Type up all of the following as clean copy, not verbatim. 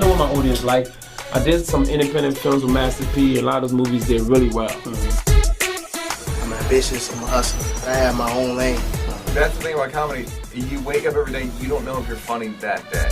know what my audience like. I did some independent films with Master P. A lot of those movies did really well. I'm ambitious, I'm a hustler. I have my own lane. That's the thing about comedy. You wake up every day, you don't know if you're funny that day.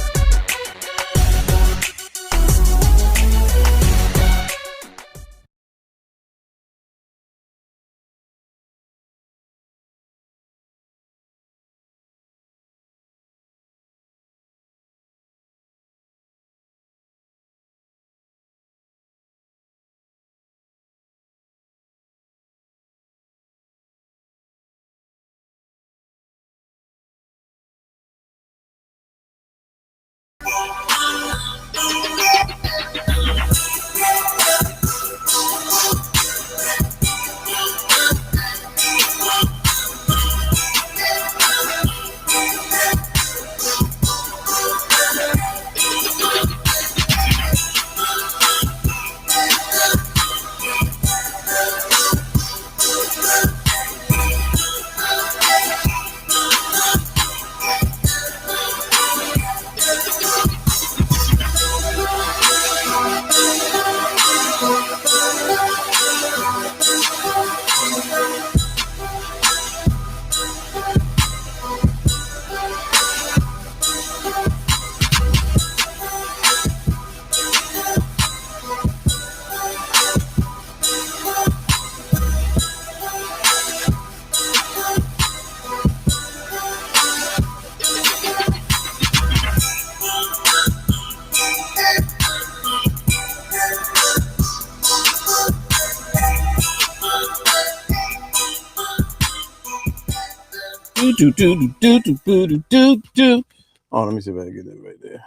Oh, let me see if I can get that right there.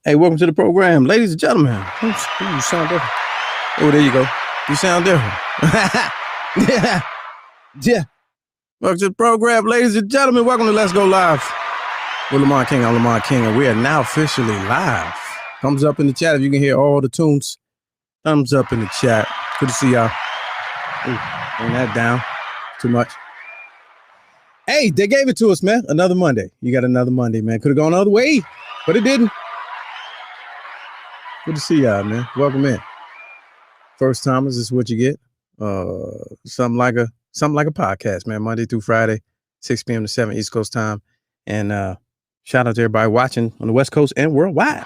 Hey, welcome to the program, ladies and gentlemen. Ooh, you sound different. Oh, there you go. You sound different. yeah. Welcome to the program, ladies and gentlemen. Welcome to Let's Go Live with Lamont King. I'm Lamont King, and we are now officially live. Thumbs up in the chat if you can hear all the tunes. Thumbs up in the chat. Good to see y'all. Ooh, bring that down. Too much. Hey, they gave it to us, man. Another Monday. You got another Monday, man. Could have gone the other way, but it didn't. Good to see y'all, man. Welcome in. First timers, this is what you get. Something like a podcast, man. Monday through Friday, 6 p.m. to 7 East Coast time. And shout out to everybody watching on the West Coast and worldwide.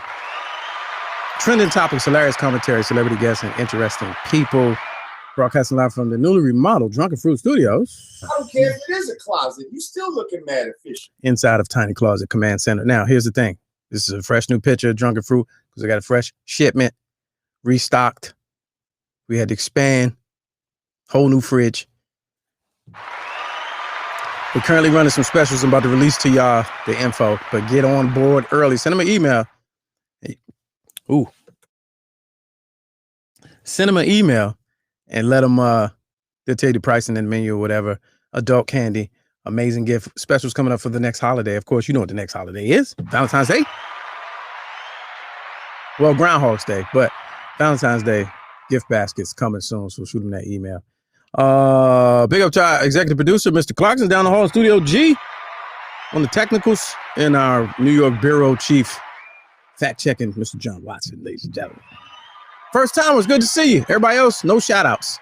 Trending topics, hilarious commentary, celebrity guests, and interesting people. Broadcasting live from the newly remodeled Drunken Fruit Studios. I don't care if it is a closet. You still looking mad efficient. Inside of Tiny Closet Command Center. Now, here's the thing. This is a fresh new picture of Drunken Fruit because I got a fresh shipment, restocked. We had to expand, whole new fridge. We're currently running some specials. I'm about to release to y'all the info, but get on board early. Send them an email. Ooh. Send them an email. And let them, they'll tell you the pricing and the menu or whatever. Adult candy, amazing gift. Specials coming up for the next holiday. Of course, you know what the next holiday is. Valentine's Day. Well, Groundhog's Day, but Valentine's Day gift baskets coming soon. So shoot them that email. Big up to our executive producer, Mr. Clarkson, down the hall in Studio G on the technicals, and our New York Bureau Chief, fact-checking Mr. John Watson, ladies and gentlemen. First time, it was good to see you. Everybody else, no shout outs.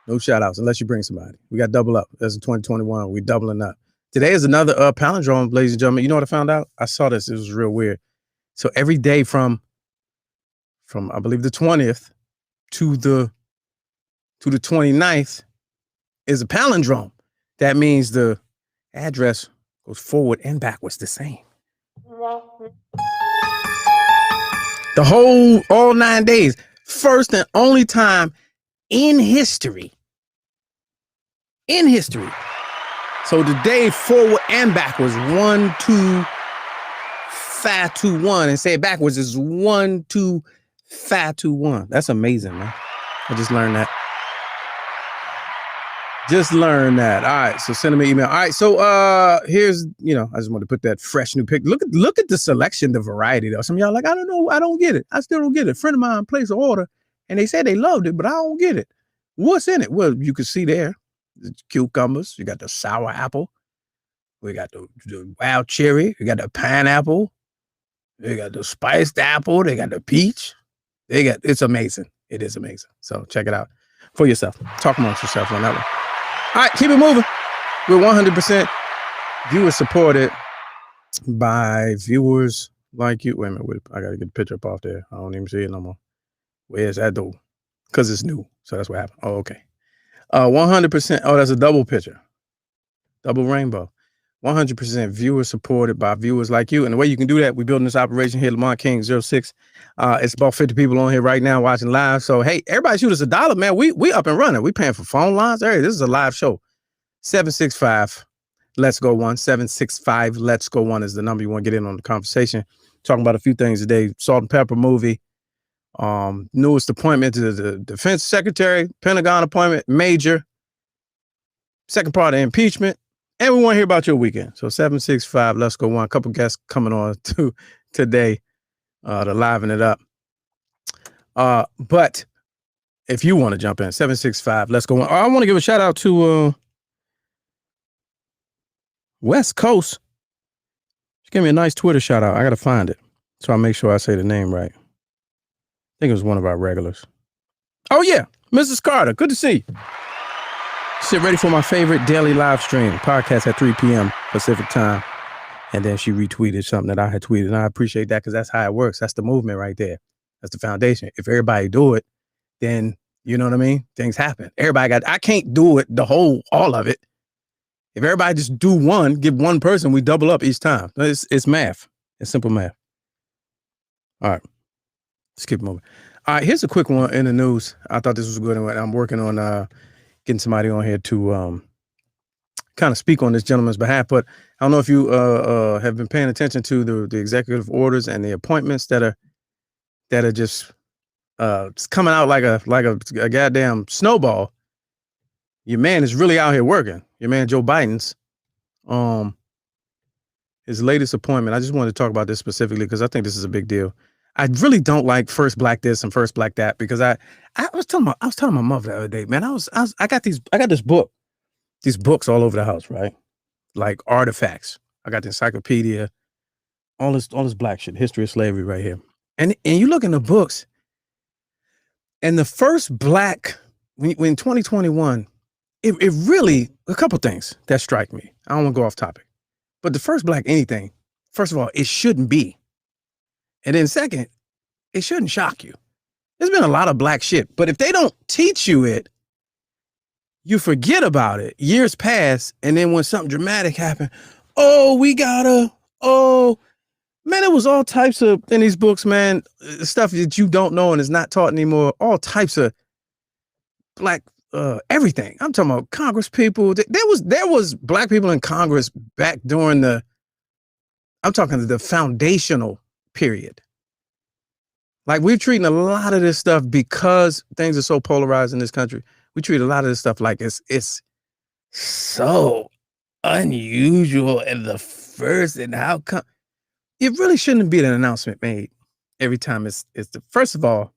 No shout outs unless you bring somebody. We got double up. That's in 2021. We doubling up. Today is another palindrome, ladies and gentlemen. You know what I found out? I saw this. It was real weird. So every day from I believe the 20th to the 29th is a palindrome. That means the address goes forward and backwards the same. All 9 days. First and only time in history. So the day forward and backwards, 1, 2, 5, 2, 1. And say it backwards is 1, 2, 5, 2, 1. That's amazing, man. I just learned that. All right, so send them an email. All right, so here's, I just want to put that fresh new pic. Look at the selection, the variety, though. Some of y'all like, I don't know, I don't get it. I still don't get it. A friend of mine placed an order, and they said they loved it, but I don't get it. What's in it? Well, you can see there, the cucumbers. You got the sour apple. We got the wild cherry. We got the pineapple. They got the spiced apple. They got the peach. It's amazing. It is amazing. So check it out for yourself. Talk amongst yourself on that one. All right, keep it moving. We're 100% viewer supported by viewers like you. Wait a minute. I got to get the picture up off there. I don't even see it no more. Where's that though? Because it's new. So that's what happened. Oh, okay. 100%. Oh, that's a double picture. Double rainbow. 100% viewer supported by viewers like you. And the way you can do that, we're building this operation here, Lamont King 06. It's about 50 people on here right now watching live. So, hey, everybody shoot us $1, man. We up and running. We paying for phone lines. Hey, this is a live show. 765 Let's Go One. 765 Let's Go One is the number you want to get in on the conversation. Talking about a few things today. Salt and Pepper movie. Newest appointment to the defense secretary, Pentagon appointment, major. Second part of impeachment. And we want to hear about your weekend. So 765, Let's Go One. A couple guests coming on today to liven it up. But if you want to jump in, 765, Let's Go One. I want to give a shout out to West Coast. She gave me a nice Twitter shout out. I got to find it. So I'll make sure I say the name right. I think it was one of our regulars. Oh, yeah. Mrs. Carter. Good to see you. Sit ready for my favorite daily live stream podcast at 3 p.m. Pacific time. And then she retweeted something that I had tweeted. And I appreciate that because that's how it works. That's the movement right there. That's the foundation. If everybody do it, then you know what I mean? Things happen. I can't do it, all of it. If everybody just do one, give one person, we double up each time. It's math. It's simple math. All right. Let's keep moving. All right. Here's a quick one in the news. I thought this was a good one. I'm working on getting somebody on here to kind of speak on this gentleman's behalf. But I don't know if you have been paying attention to the executive orders and the appointments that are just coming out like a goddamn snowball. Your man is really out here working. Your man Joe Biden's his latest appointment. I just wanted to talk about this specifically because I think this is a big deal. I really don't like first black this and first black that because I was telling my mother the other day, man, I got these books all over the house, right? Like artifacts. I got the encyclopedia, all this black shit, history of slavery right here. And you look in the books, and the first black when 2021, it really a couple things that strike me. I don't want to go off topic, but the first black anything, first of all, it shouldn't be. And then second, it shouldn't shock you. There's been a lot of black shit, but if they don't teach you it, you forget about it. Years pass, and then when something dramatic happened, man, it was all types of, in these books, man, stuff that you don't know and is not taught anymore, all types of black, everything. I'm talking about Congress people. There was black people in Congress back during I'm talking the foundational period. Like we're treating a lot of this stuff because things are so polarized in this country. We treat a lot of this stuff like it's so unusual and the first and how come it really shouldn't be an announcement made every time it's first of all,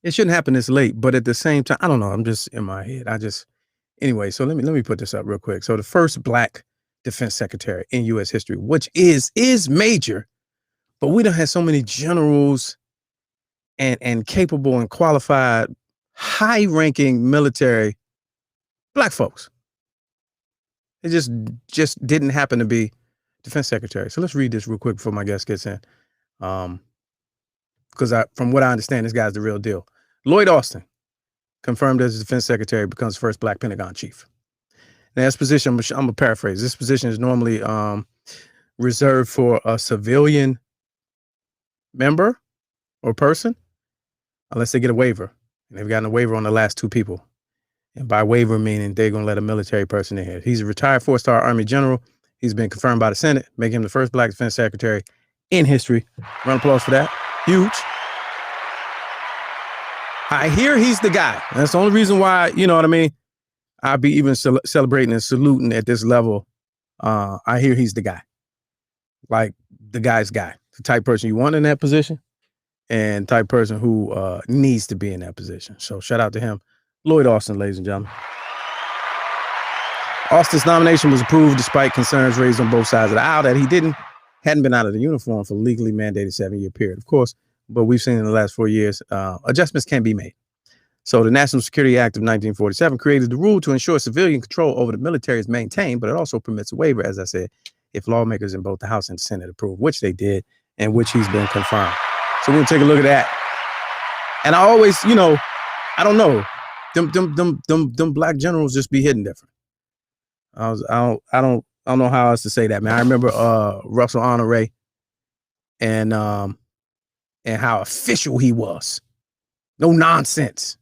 it shouldn't happen this late, but at the same time, I don't know. I'm just in my head. Anyway, so let me put this up real quick. So the first black defense secretary in U.S. history, which is major. But we don't have so many generals and capable and qualified, high-ranking military black folks. It just didn't happen to be defense secretary. So let's read this real quick before my guest gets in. Because from what I understand, this guy's the real deal. Lloyd Austin, confirmed as defense secretary, becomes first black Pentagon chief. Now, this position, I'm going to paraphrase. This position is normally reserved for a civilian member or person, unless they get a waiver. And they've gotten a waiver on the last two people. And by waiver, meaning they're going to let a military person in here. He's a retired 4-star Army general. He's been confirmed by the Senate, making him the first black defense secretary in history. Round of applause for that. Huge. I hear he's the guy. That's the only reason why, you know what I mean? I'll be even celebrating and saluting at this level. I hear he's the guy. Like the guy's guy. The type person you want in that position and type person who needs to be in that position. So shout out to him. Lloyd Austin, ladies and gentlemen. Austin's nomination was approved despite concerns raised on both sides of the aisle that he didn't hadn't been out of the uniform for legally mandated 7-year period, of course. But we've seen in the last 4 years, adjustments can be made. So the National Security Act of 1947 created the rule to ensure civilian control over the military is maintained, but it also permits a waiver, as I said, if lawmakers in both the House and the Senate approve, which they did, and which he's been confirmed. So we'll take a look at that. And I always, I don't know, them black generals just be hitting different. I don't know how else to say that, man. I remember Russell Honore and how official he was. No nonsense.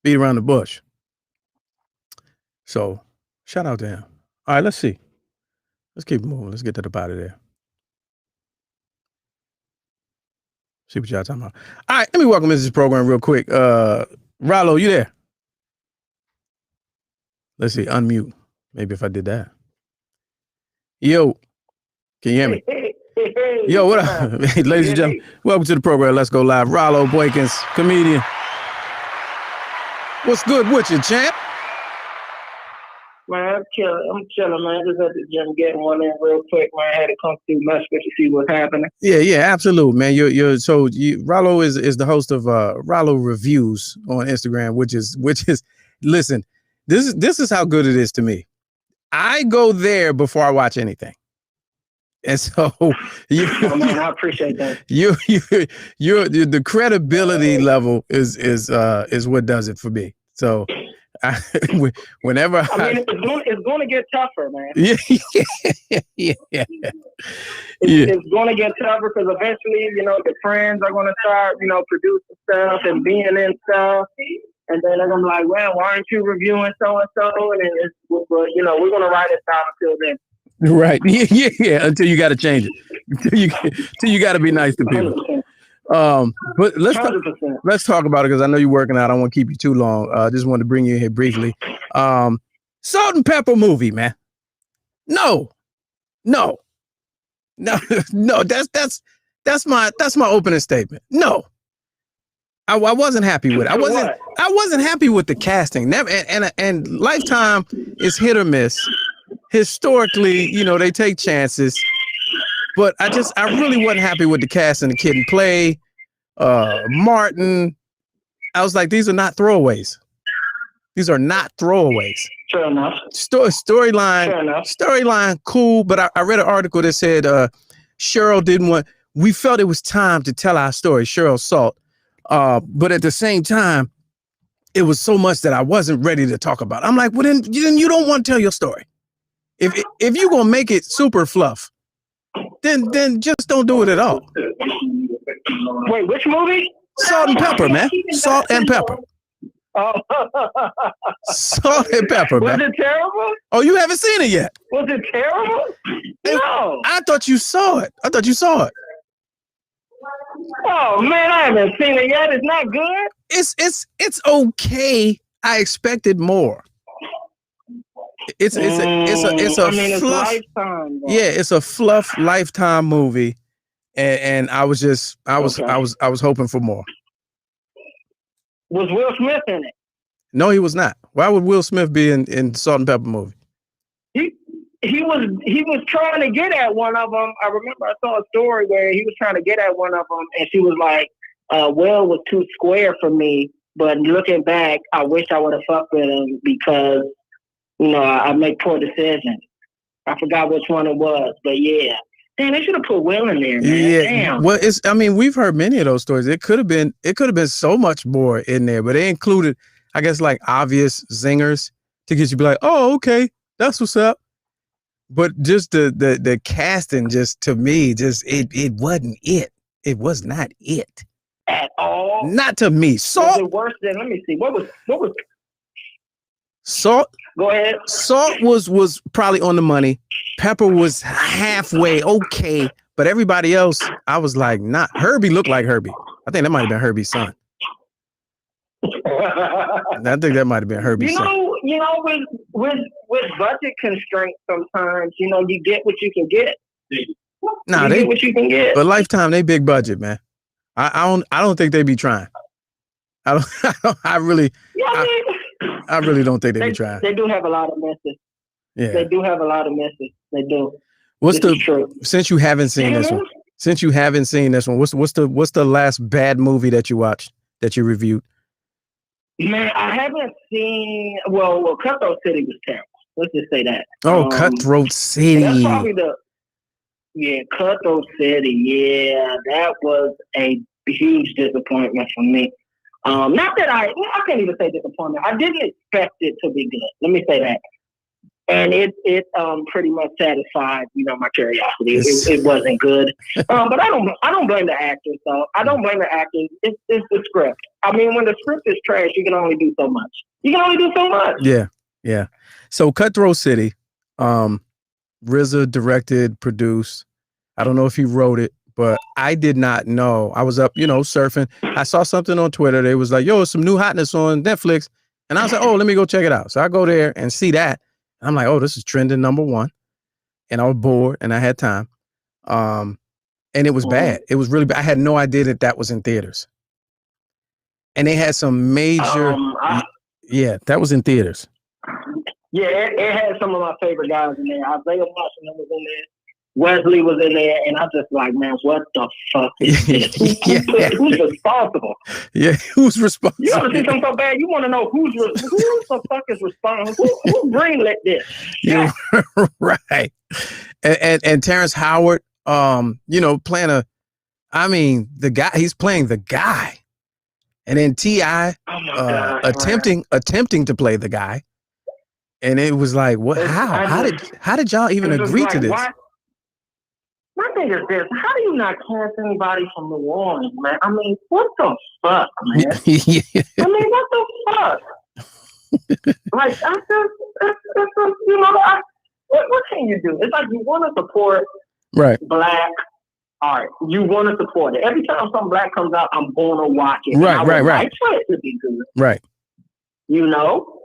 Beat around the bush. So shout out to him. All right, let's see. Let's keep moving. Let's get to the body there. See what y'all talking about. All right, let me welcome into this program real quick. Rollo, you there? Let's see, unmute. Maybe if I did that. Yo, can you hear me? Yo, what up? Ladies and gentlemen, welcome to the program. Let's go live. Rollo Boykins, comedian. What's good with you, champ? Man, I'm chilling, man. Just at the gym getting one in real quick, man. I had to come through Mesquite to see what's happening. Yeah, absolutely, man. Rollo is the host of Rollo Reviews on Instagram, which is listen, this is how good it is to me. I go there before I watch anything. And so man, I appreciate that. The credibility level is what does it for me. So whenever it's going to get tougher, man. Yeah. It's going to get tougher because eventually, the friends are going to start, producing stuff and being in stuff. And then they're going to be like, well, why aren't you reviewing so-and-so? And we're going to write it down until then. Right. Yeah. Until you got to change it. Until you got to be nice to people. 100%. But let's talk about it because I know you're working out. I don't want to keep you too long. I just wanted to bring you in here briefly. Salt and Pepper movie, man. No. That's my opening statement. No. I wasn't happy with it. I wasn't happy with the casting. Never and Lifetime is hit or miss. Historically, they take chances. But I really wasn't happy with the casting. The kid in play, Martin. I was like, these are not throwaways. These are not throwaways. Fair enough. Storyline, cool. But I read an article that said Cheryl we felt it was time to tell our story, Cheryl Salt. But at the same time, it was so much that I wasn't ready to talk about. I'm like, well, then you don't want to tell your story. If you're going to make it super fluff, then just don't do it at all. Wait, which movie? Salt and Pepper, man. Salt and Pepper. Oh. Salt and Pepper, man. Was it terrible? Oh, you haven't seen it yet? Was it terrible? No. I thought you saw it. Oh man, I haven't seen it yet. It's not good. It's okay. I expected more. It's fluff. Lifetime. Though. Yeah, it's a fluff Lifetime movie, and I was hoping for more. Was Will Smith in it? No, he was not. Why would Will Smith be in Salt and Pepper movie? He was trying to get at one of them. I remember I saw a story where he was trying to get at one of them, and she was like, "Will was too square for me, but looking back, I wish I would have fucked with him because." I make poor decisions. I forgot which one it was, but yeah. Damn, they should have put Will in there, man. Yeah. Damn. Well, we've heard many of those stories. It could have been so much more in there, but they included, I guess, like obvious zingers to get you to be like, oh, okay, that's what's up. But just the casting, just to me, it wasn't it. It was not it at all. Not to me. Salt. Was it worse than? Let me see. What was? Salt. Go ahead. Salt was probably on the money. Pepper was halfway okay, but everybody else, I was like, not. Herbie looked like Herbie. I think that might have been Herbie's son. I think that might have been Herbie's son. With budget constraints, sometimes you get what you can get. Nah, get what you can get. But Lifetime, they big budget, man. I don't think they be trying. I really don't think they be trying. They do have a lot of misses. Yeah. They do have a lot of misses. They do. Since you haven't seen this one? Since you haven't seen this one, what's the last bad movie that you watched that you reviewed? Man, I haven't seen. Well, Cutthroat City was terrible. Let's just say that. Oh, Cutthroat City. That's probably Cutthroat City. Yeah, that was a huge disappointment for me. Not that I can't even say disappointment. I didn't expect it to be good. Let me say that. And it pretty much satisfied, my curiosity. It wasn't good. But I don't blame the actors though. I don't blame the actors. It's the script. I mean, when the script is trash, you can only do so much. Yeah. So Cutthroat City, RZA directed, produced. I don't know if he wrote it, but I did not know. I was up, surfing. I saw something on Twitter. They was like, yo, some new hotness on Netflix. And I was like, oh, let me go check it out. So I go there and see that. I'm like, oh, this is trending #1. And I was bored and I had time. And it was bad. It was really bad. I had no idea that was in theaters. And they had some major, that was in theaters. Yeah, it had some of my favorite guys in there. Isaiah Washington was in there. Wesley was in there, and I'm just like, man, what the fuck is this? Who's responsible? Yeah, who's responsible? You ever see something so bad, you want to know who the fuck is responsible? Who greenlit this? Yeah, right. And Terrence Howard, playing the guy. He's playing the guy, and then T.I. attempting to play the guy, and it was like, what? How did y'all even agree to this? Why? My thing is this: how do you not cast anybody from New Orleans, man? I mean, what the fuck, man? I mean, what the fuck? Like, what can you do? It's like you want to support black art. You want to support it. Every time something black comes out, I'm going to watch it. Right. I would like for it to be good. Right.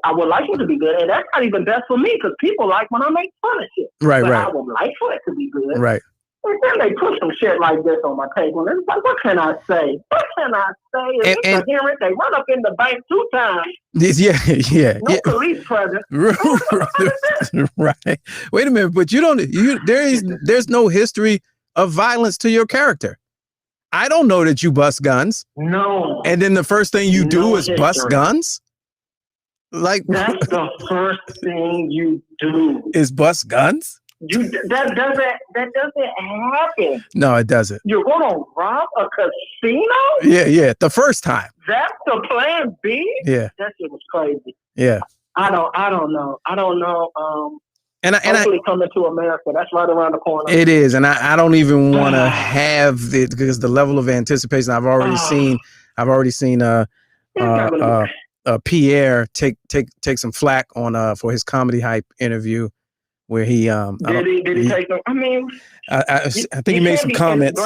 I would like it to be good, and that's not even best for me because people like when I make fun of shit. Right. I would like for it to be good. Right. And then they put some shit like this on my table. And it's like, what can I say? They run up in the bank 2 times. Yeah. No police presence. Right. Wait a minute, but there's no history of violence to your character. I don't know that you bust guns. No. And then the first thing you do is bust guns? Like that's the first thing you do. Is bust guns? That doesn't happen. No, it doesn't. You're gonna rob a casino? Yeah. The first time. That's the plan B? Yeah. That shit was crazy. Yeah. I don't know. And hopefully coming to America. That's right around the corner. It is, and I don't even want to have it because the level of anticipation I've already seen. Pierre take some flack on for his Comedy Hype interview. Where he did he take them? I mean, I think he made some comments.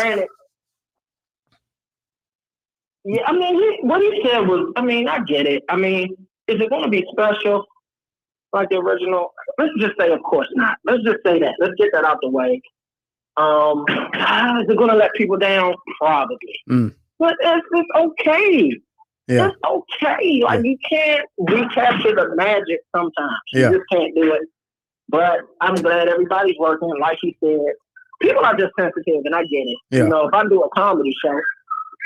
Yeah, I mean, what he said was, I mean, I get it. I mean, is it going to be special like the original? Let's just say, of course not. Let's just say that. Let's get that out the way. Is it going to let people down? Probably. But it's okay. Yeah. It's okay. Like, you can't recapture the magic sometimes. You just can't do it. But I'm glad everybody's working. Like he said, people are just sensitive, and I get it. Yeah. If I do a comedy show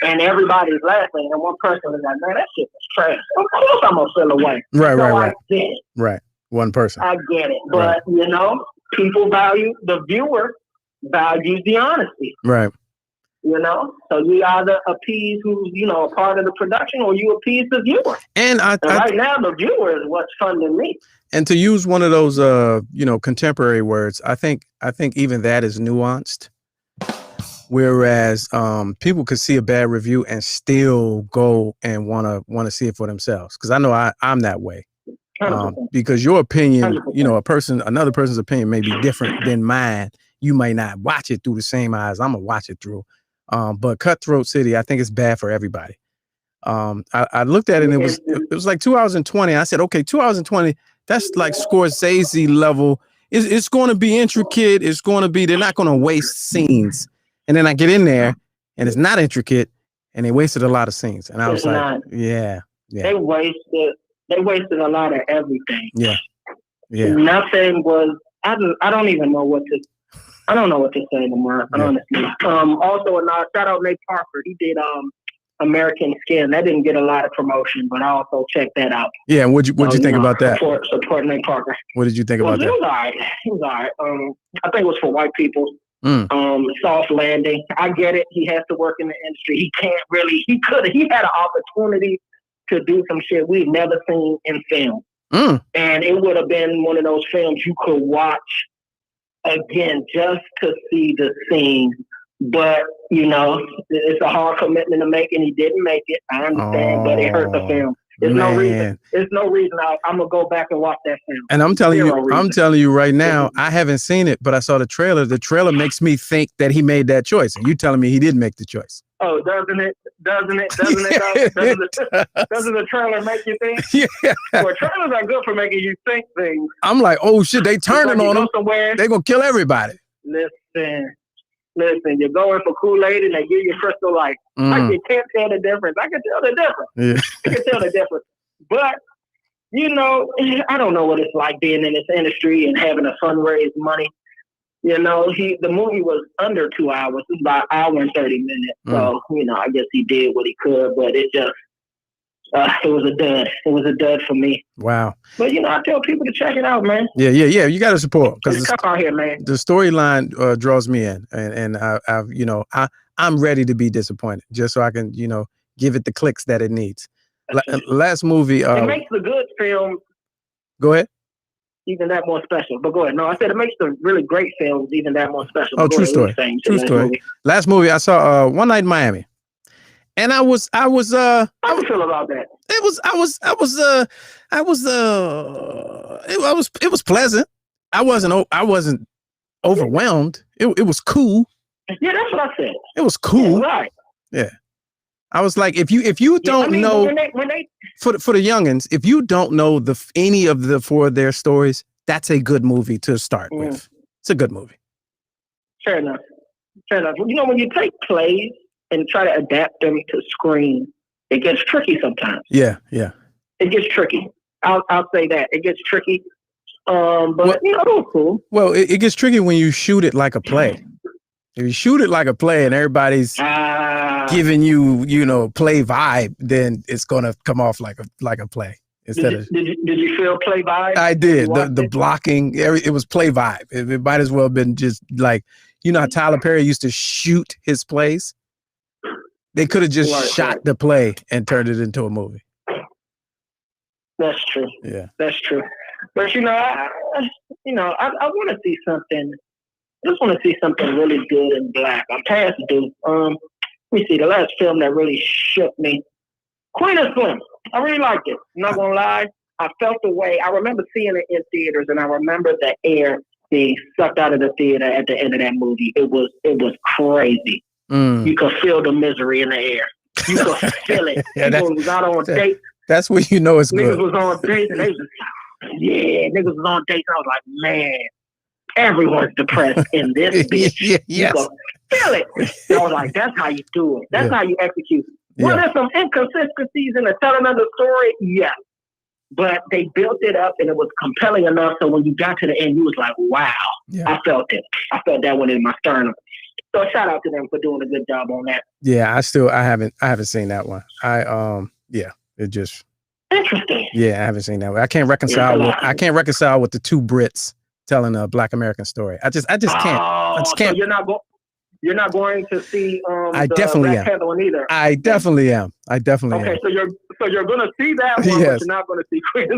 and everybody's laughing, and one person is like, man, that shit was trash. Of course I'm going to feel away. Right. I get it. Right. One person. I get it. But, people the viewer values the honesty. Right. So you either appease who's, a part of the production, or you appease the viewer. And right now, the viewer is what's funding me. And to use one of those, contemporary words, I think even that is nuanced. Whereas people could see a bad review and still go and want to see it for themselves. Because I know I'm that way. Because your opinion, 100%. Another person's opinion may be different than mine. You might not watch it through the same eyes I'm gonna watch it through. But Cutthroat City, I think it's bad for everybody. I looked at it and it was like 2 hours and 20. I said, okay, 2 hours and 20. That's like Scorsese level. It's going to be intricate. It's going to be, they're not going to waste scenes. And then I get in there and it's not intricate and they wasted a lot of scenes. And I was yeah. They wasted a lot of everything. Yeah. Nothing was, I don't even know what to I don't know what to say anymore, honestly. Also, shout out Nate Parker. He did American Skin. That didn't get a lot of promotion, but I also checked that out. Yeah, and what'd you think about that? Support Nate Parker. What did you think about that? It was all right. It was all right. I think it was for white people. Soft landing. I get it. He has to work in the industry. He can't really. He had an opportunity to do some shit we've never seen in film, and it would have been one of those films you could watch again just to see the scene. But it's a hard commitment to make, and he didn't make it. I understand, but it hurt the film. There's no reason. There's no reason I'm gonna go back and watch that film. And I'm telling you right now, I haven't seen it, but I saw the trailer. The trailer makes me think that he made that choice, and you telling me he didn't make the choice. Oh, doesn't it? Doesn't the trailer make you think? Yeah. Well, trailers are good for making you think things. I'm like, oh shit, they turning on him. They gonna kill everybody. Listen, you're going for Kool-Aid and they give you Crystal Light. You can't tell the difference. I can tell the difference. Yeah. I can tell the difference. But, I don't know what it's like being in this industry and having to fundraise money. The movie was under 2 hours. It's about an hour and 30 minutes. So, I guess he did what he could, but it just, it was a dud. It was a dud for me. Wow. But, I tell people to check it out, man. Yeah. You got to support. Because come out here, man. The storyline draws me in. And I'm ready to be disappointed just so I can, give it the clicks that it needs. Last movie. It makes the good films. Go ahead. Even that more special. But go ahead. No, I said it makes the really great films even that more special. Oh, true story. True story. Last movie I saw One Night in Miami. And I was how do you feel about that? It was pleasant. I wasn't overwhelmed. It was cool. Yeah, that's what I said. It was cool. Yeah, right. Yeah. I was like, if you don't know when they for the youngins, if you don't know any of the four of their stories, that's a good movie to start with. It's a good movie. Fair enough. When you take plays and try to adapt them to screen, it gets tricky sometimes. Yeah. It gets tricky. I'll say that. It gets tricky. But it was cool. Well, it gets tricky when you shoot it like a play. If you shoot it like a play and everybody's giving you, play vibe, then it's gonna come off like a play. Did you feel play vibe? I did. The blocking, it was play vibe. It might as well have been just like, how Tyler Perry used to shoot his plays. They could have just shot the play and turned it into a movie. That's true. Yeah, that's true. But I want to see something. I just want to see something really good in black. I'm past due. Let me see. The last film that really shook me, Queen of Slim. I really liked it. I'm not gonna lie. I felt the way. I remember seeing it in theaters, and I remember the air being sucked out of the theater at the end of that movie. It was crazy. You could feel the misery in the air. You could feel it. People was out on dates. That's when you know it's niggas good. Was on dates, and they was niggas was on dates. And I was like, man, everyone's depressed in this bitch. Yes. You could feel it. I was like, that's how you do it. That's how you execute. Well, there's some inconsistencies in the telling of the story, yeah. But they built it up and it was compelling enough so when you got to the end, you was like, wow. Yeah. I felt it. I felt that one in my sternum. So shout out to them for doing a good job on that. Yeah, I haven't seen that one. It just interesting. Yeah, I haven't seen that one. I can't reconcile with the two Brits telling a Black American story. I just can't. I just can't. So you're not going to see I definitely am. Black Panther one either. I definitely am. Okay, so you're going to see that one, yes. but you're not going to see Queen.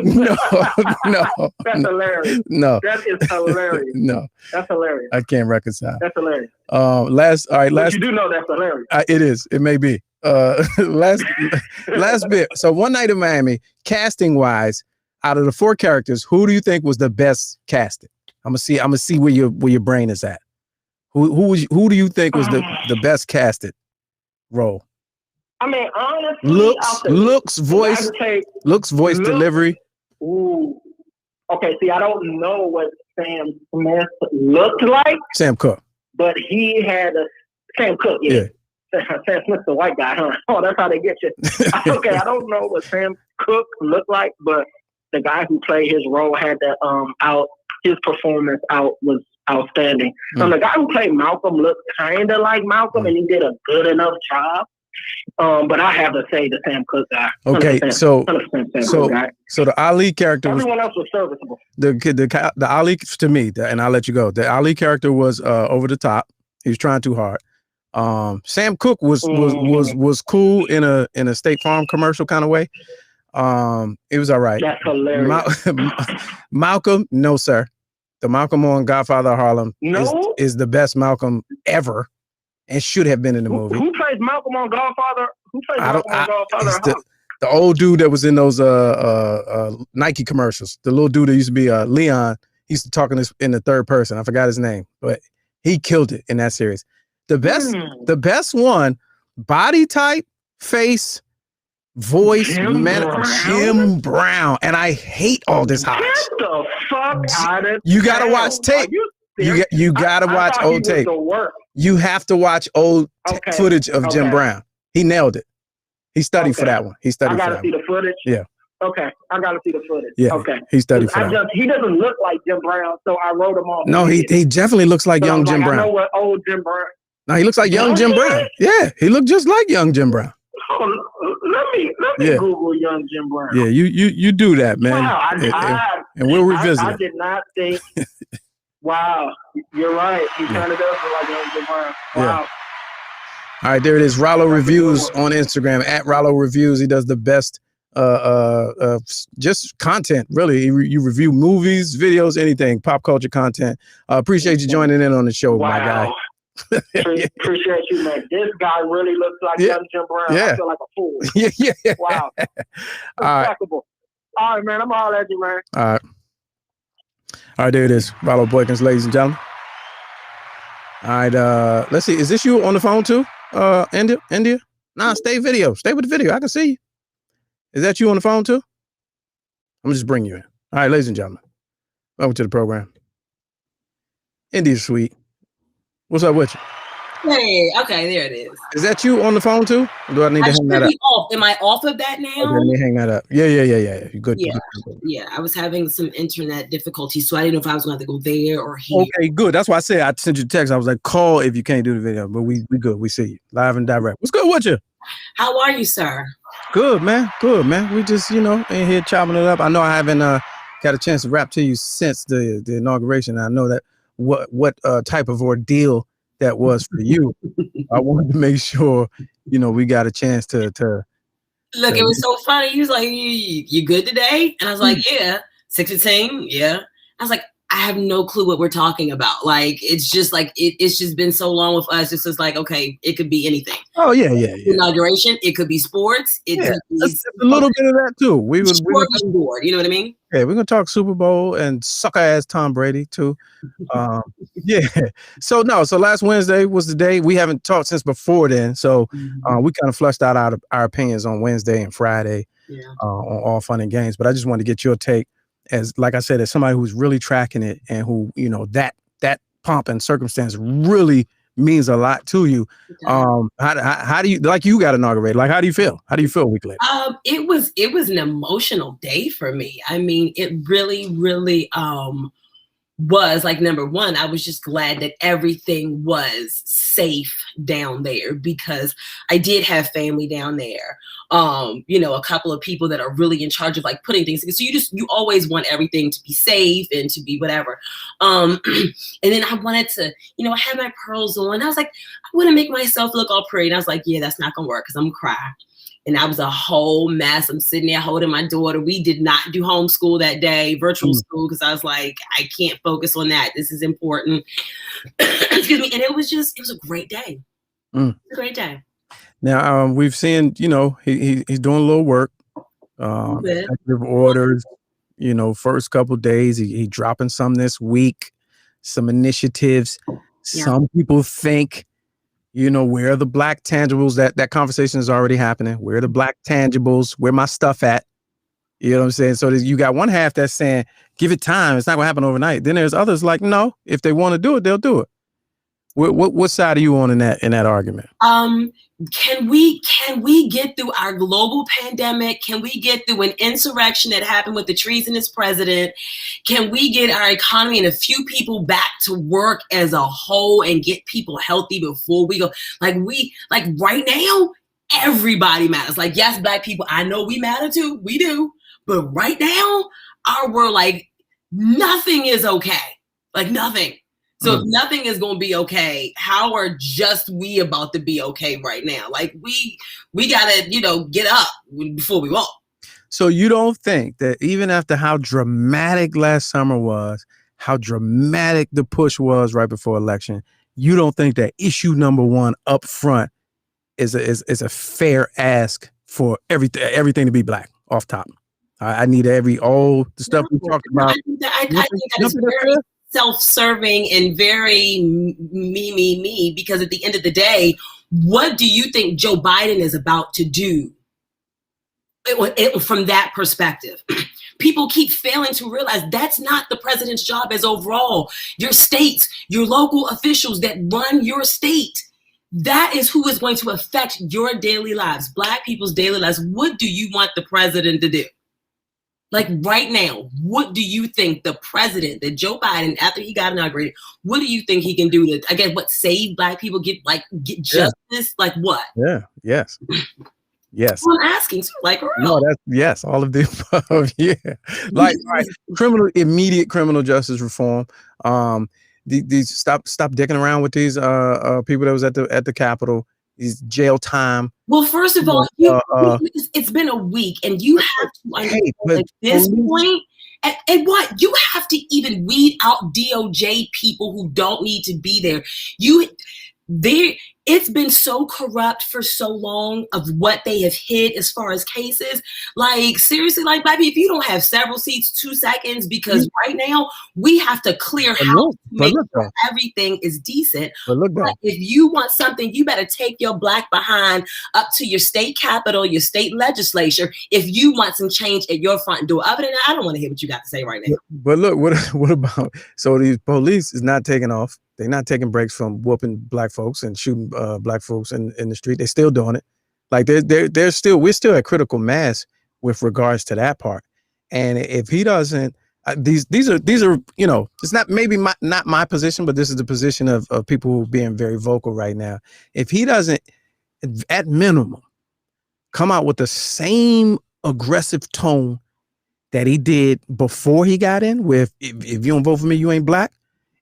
No. That's hilarious. No. That is hilarious. No. That's hilarious. I can't reconcile. That's hilarious. Last. But you do know that's hilarious. It is. It may be. Last bit. So One Night in Miami, casting wise, out of the four characters, who do you think was the best casted? I'm gonna see where your brain is at. Who do you think was the best casted role? I mean, honestly, looks, voice, delivery. Ooh. Okay, see, I don't know what Sam Smith looked like. Sam Cooke. But he had Sam Cooke, yeah. Sam Smith's the white guy, huh? Oh, that's how they get you. Okay, I don't know what Sam Cooke looked like, but the guy who played his role had his performance out was outstanding. So the guy who played Malcolm looked kind of like Malcolm, and he did a good enough job. But I have to say the Sam Cooke guy. Okay, 100%, so 100% Sam Cooke guy. so the Ali character was, everyone else was serviceable. The Ali, to me, and I'll let you go. The Ali character was over the top. He was trying too hard. Sam Cooke was cool in a State Farm commercial kind of way. It was all right. That's hilarious. Malcolm, no sir. The Malcolm on Godfather of Harlem is the best Malcolm ever, and should have been in the movie. Who plays Malcolm on Godfather? Who plays Malcolm on Godfather? The old dude that was in those Nike commercials. The little dude that used to be Leon. He used to talk in the third person. I forgot his name, but he killed it in that series. The best one, body type, face, voice, Jim Brown. And I hate all this hype. Get the fuck out of You gotta watch tape. You gotta watch old tape. You have to watch old footage of Jim Brown. He nailed it. He studied for that one. He studied for that one. I gotta see the footage. Yeah. Okay, I gotta see the footage. Yeah. Okay. He studied for that. He doesn't look like Jim Brown, so I wrote him off. No, he definitely looks like young Jim Brown. I know what old Jim Brown. No, he looks like young Jim Brown. Yeah, he looked just like young Jim Brown. Oh, let me Google young Jim Brown. Yeah, you do that, man. Wow, and we'll revisit I did not think. Wow, you're right. He kind of does look like young Jim Brown. Wow. Yeah. All right, there it is. Rollo Reviews on Instagram at Rollo Reviews. He does the best just content, really. You review movies, videos, anything, pop culture content. Appreciate you joining in on the show, my guy. Appreciate you, man. This guy really looks like young Jim Brown. Yeah. I feel like a fool. Yeah. Wow. All right, man. I'm all at you, man. All right, there it is. Rollo Boykins, ladies and gentlemen. All right, let's see. Is this you on the phone too? India? Nah, stay with the video. I can see you. Is that you on the phone too? I'm gonna just bring you in. All right, ladies and gentlemen, welcome to the program. India's sweet. What's up with you? Hey, okay, there it is. Is that you on the phone too? Or do I need to hang that up? Am I off of that now? Okay, let me hang that up. Yeah. You good? Yeah. I was having some internet difficulties, so I didn't know if I was going to have to go there or here. Okay, good. That's why I said I sent you a text. I was like, call if you can't do the video, but we good. We see you live and direct. What's good with you? How are you, sir? Good, man. We just, in here chopping it up. I know I haven't got a chance to rap to you since the inauguration. I know that what type of ordeal that was for you. I wanted to make sure, we got a chance to look. It was so funny. He was like, "You good today?" And I was like, "Yeah." 6:15. Yeah. I was like, I have no clue what we're talking about. Like, it's just like, it's just been so long with us. It's just like, okay, it could be anything. Oh, yeah. Inauguration. It could be sports. It could be a little bit of that too. We board. You know what I mean? Yeah, we're going to talk Super Bowl and sucker ass Tom Brady too. Yeah. So last Wednesday was the day. We haven't talked since before then. So we kind of flushed out our opinions on Wednesday and Friday on All Fun and Games. But I just wanted to get your take as, like I said, as somebody who's really tracking it and who, that pomp and circumstance really means a lot to you. How do you, like, you got inaugurated? Like, how do you feel? How do you feel a week later? It was an emotional day for me. I mean, it really, really was like, number one, I was just glad that everything was safe down there because I did have family down there. A couple of people that are really in charge of like putting things. So you always want everything to be safe and to be whatever. And then I wanted to, I had my pearls on. I was like, I want to make myself look all pretty. And I was like, yeah, that's not gonna work because I'm gonna cry. And that was a whole mess. I'm sitting there holding my daughter. We did not do homeschool that day, virtual school, because I was like, I can't focus on that. This is important. Excuse me. And it was a great day. A great day. Now, we've seen, he's doing a little work, executive orders, first couple of days, he dropping some this week, some initiatives. Yeah. Some people think, where are the black tangibles? That conversation is already happening. Where are the black tangibles? Where my stuff at? You know what I'm saying? So you got one half that's saying, give it time. It's not going to happen overnight. Then there's others like, no, if they want to do it, they'll do it. What side are you on in that argument? Can we get through our global pandemic? Can we get through an insurrection that happened with the treasonous president? Can we get our economy and a few people back to work as a whole and get people healthy before we go? Like right now, everybody matters. Like, yes, Black people, I know we matter too. We do. But right now, our world, like, nothing is okay. Like, nothing. So if nothing is going to be okay, how are just we about to be okay right now? Like, we got to, get up before we walk. So you don't think that even after how dramatic last summer was, how dramatic the push was right before election, you don't think that issue number one up front is a fair ask for everything to be Black off top? I need all the stuff we talked about. I think that is very self-serving and very me, because at the end of the day, what do you think Joe Biden is about to do from that perspective? People keep failing to realize that's not the president's job as overall. Your states, your local officials that run your state, that is who is going to affect your daily lives, Black people's daily lives. What do you want the president to do? Like right now, what do you think the president, that Joe Biden, after he got inaugurated, what do you think he can do to, again, save Black people, get justice? Yeah. Like what? Yeah. Yes. Yes. Well, I'm asking too, like, no, that's yes, all of the above. Yeah. Like immediate criminal justice reform. These stop dicking around with these people that was at the Capitol. These jail time. Well, first of all, it's been a week, and you have to understand at this point, and what you have to even weed out DOJ people who don't need to be there. It's been so corrupt for so long of what they have hid as far as cases. Like, seriously, like, baby, if you don't have several seats, 2 seconds, because right now we have to clear house to make sure everything is decent. But if you want something, you better take your Black behind up to your state capitol, your state legislature, if you want some change at your front door. Other than that, I don't want to hear what you got to say right now. But look, what about, so these police is not taking off. They're not taking breaks from whooping Black folks and shooting Black folks in the street. They're still doing it. Like we're still at critical mass with regards to that part. And if he doesn't, these are it's not maybe not my position, but this is the position of people who are being very vocal right now. If he doesn't, at minimum, come out with the same aggressive tone that he did before he got in, with if you don't vote for me, you ain't Black.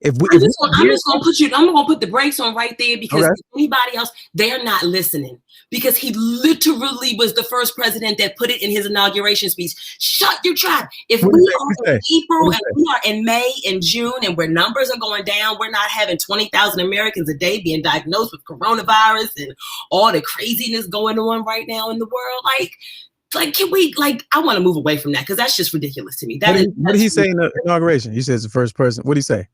I'm just gonna put the brakes on right there, because anybody else, they're not listening, because he literally was the first president that put it in his inauguration speech. Shut your trap. If we are in April and we are in May and June, and where numbers are going down, we're not having 20,000 Americans a day being diagnosed with coronavirus and all the craziness going on right now in the world. Like, can we, I want to move away from that, because that's just ridiculous to me. What did he say in the inauguration? He says the first person. What did he say?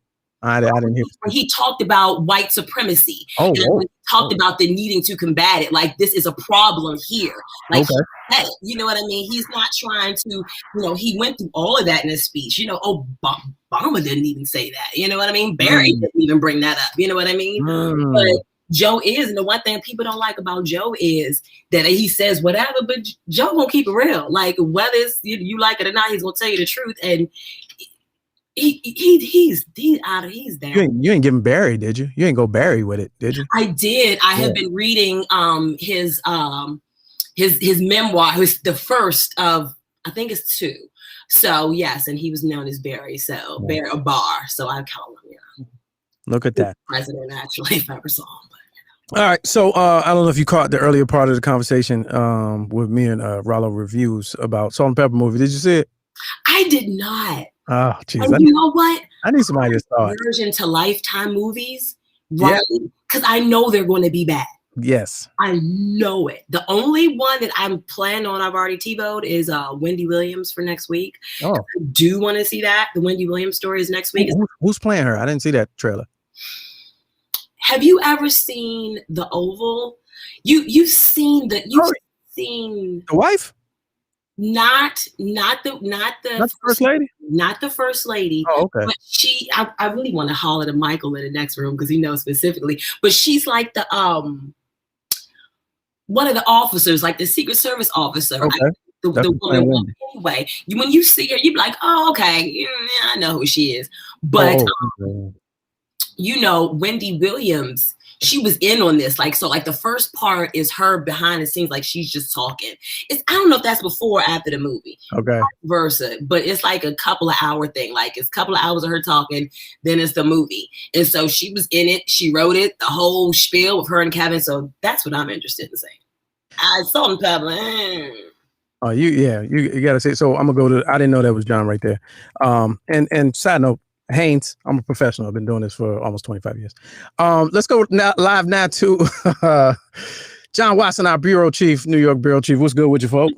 I didn't hear. He talked about white supremacy. He talked about the needing to combat it. Like, this is a problem here. Like, you know what I mean? He's not trying to, he went through all of that in his speech. Obama didn't even say that. You know what I mean? Barry didn't even bring that up. You know what I mean? But Joe is, and the one thing people don't like about Joe is that he says whatever, but Joe gonna keep it real. Like, whether it's, you like it or not, he's gonna tell you the truth. And he's down. You ain't giving Barry, did you? You ain't go Barry with it, did you? I did. I have been reading his memoir, who's the first of, I think it's 2. So yes, and he was known as Barry. So Barry a bar. So I call him. Look at that. President, actually, if I ever saw him. All right, so I don't know if you caught the earlier part of the conversation with me and Rollo Reviews about Salt and Pepper movie. Did you see it? I did not. Oh, geez. And you know what? I need somebody to saw it. Version to Lifetime movies, right? Because I know they're going to be bad. Yes. I know it. The only one that I'm planning on, I've already TiVo'd, is Wendy Williams for next week. Oh. I do want to see that. The Wendy Williams story is next week. Who's playing her? I didn't see that trailer. Have you ever seen The Oval? You've seen the wife? Not the That's the first lady? Not the first lady. Oh, okay. But I really want to holler to Michael in the next room because he knows specifically. But she's like the one of the officers, like the Secret Service officer. Okay. The woman. Anyway, when you see her, you be like, oh, okay, yeah, I know who she is. But you know, Wendy Williams, she was in on this. Like, so like the first part is her behind the scenes, like she's just talking. I don't know if that's before or after the movie. Okay. Versa, but it's like a couple of hour thing. Like it's a couple of hours of her talking, then it's the movie. And so she was in it, she wrote it, the whole spiel with her and Kevin. So that's what I'm interested in saying. Salt and pepper. Oh, you gotta say. So I'm gonna go to. I didn't know that was John right there. And side note, Haynes, I'm a professional. I've been doing this for almost 25 years. Let's go live now to John Watson, our bureau chief, New York bureau chief. What's good with you, folks?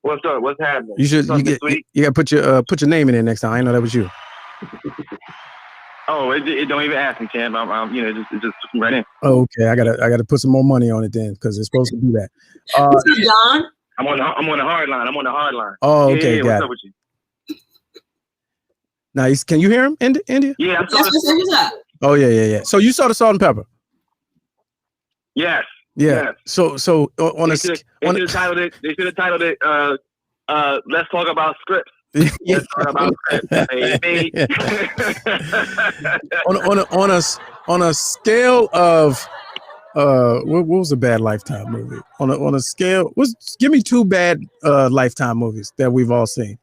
What's up? What's happening? You gotta put your name in there next time. I know that was you. Oh, it don't even ask me, champ. I'm just right in. Oh, okay. I gotta put some more money on it then because it's supposed to do that. John? I'm on the hard line. Oh, okay. Yeah, what's up with you? Now, can you hear him, India? Yeah, I saw what's up? Oh, yeah. So you saw the Salt and Pepper? Yes. Yeah. Yes. So on they should have titled it. Let's talk about scripts. Let's talk about scripts. on a scale of what was a bad Lifetime movie? On a scale, give me two bad Lifetime movies that we've all seen.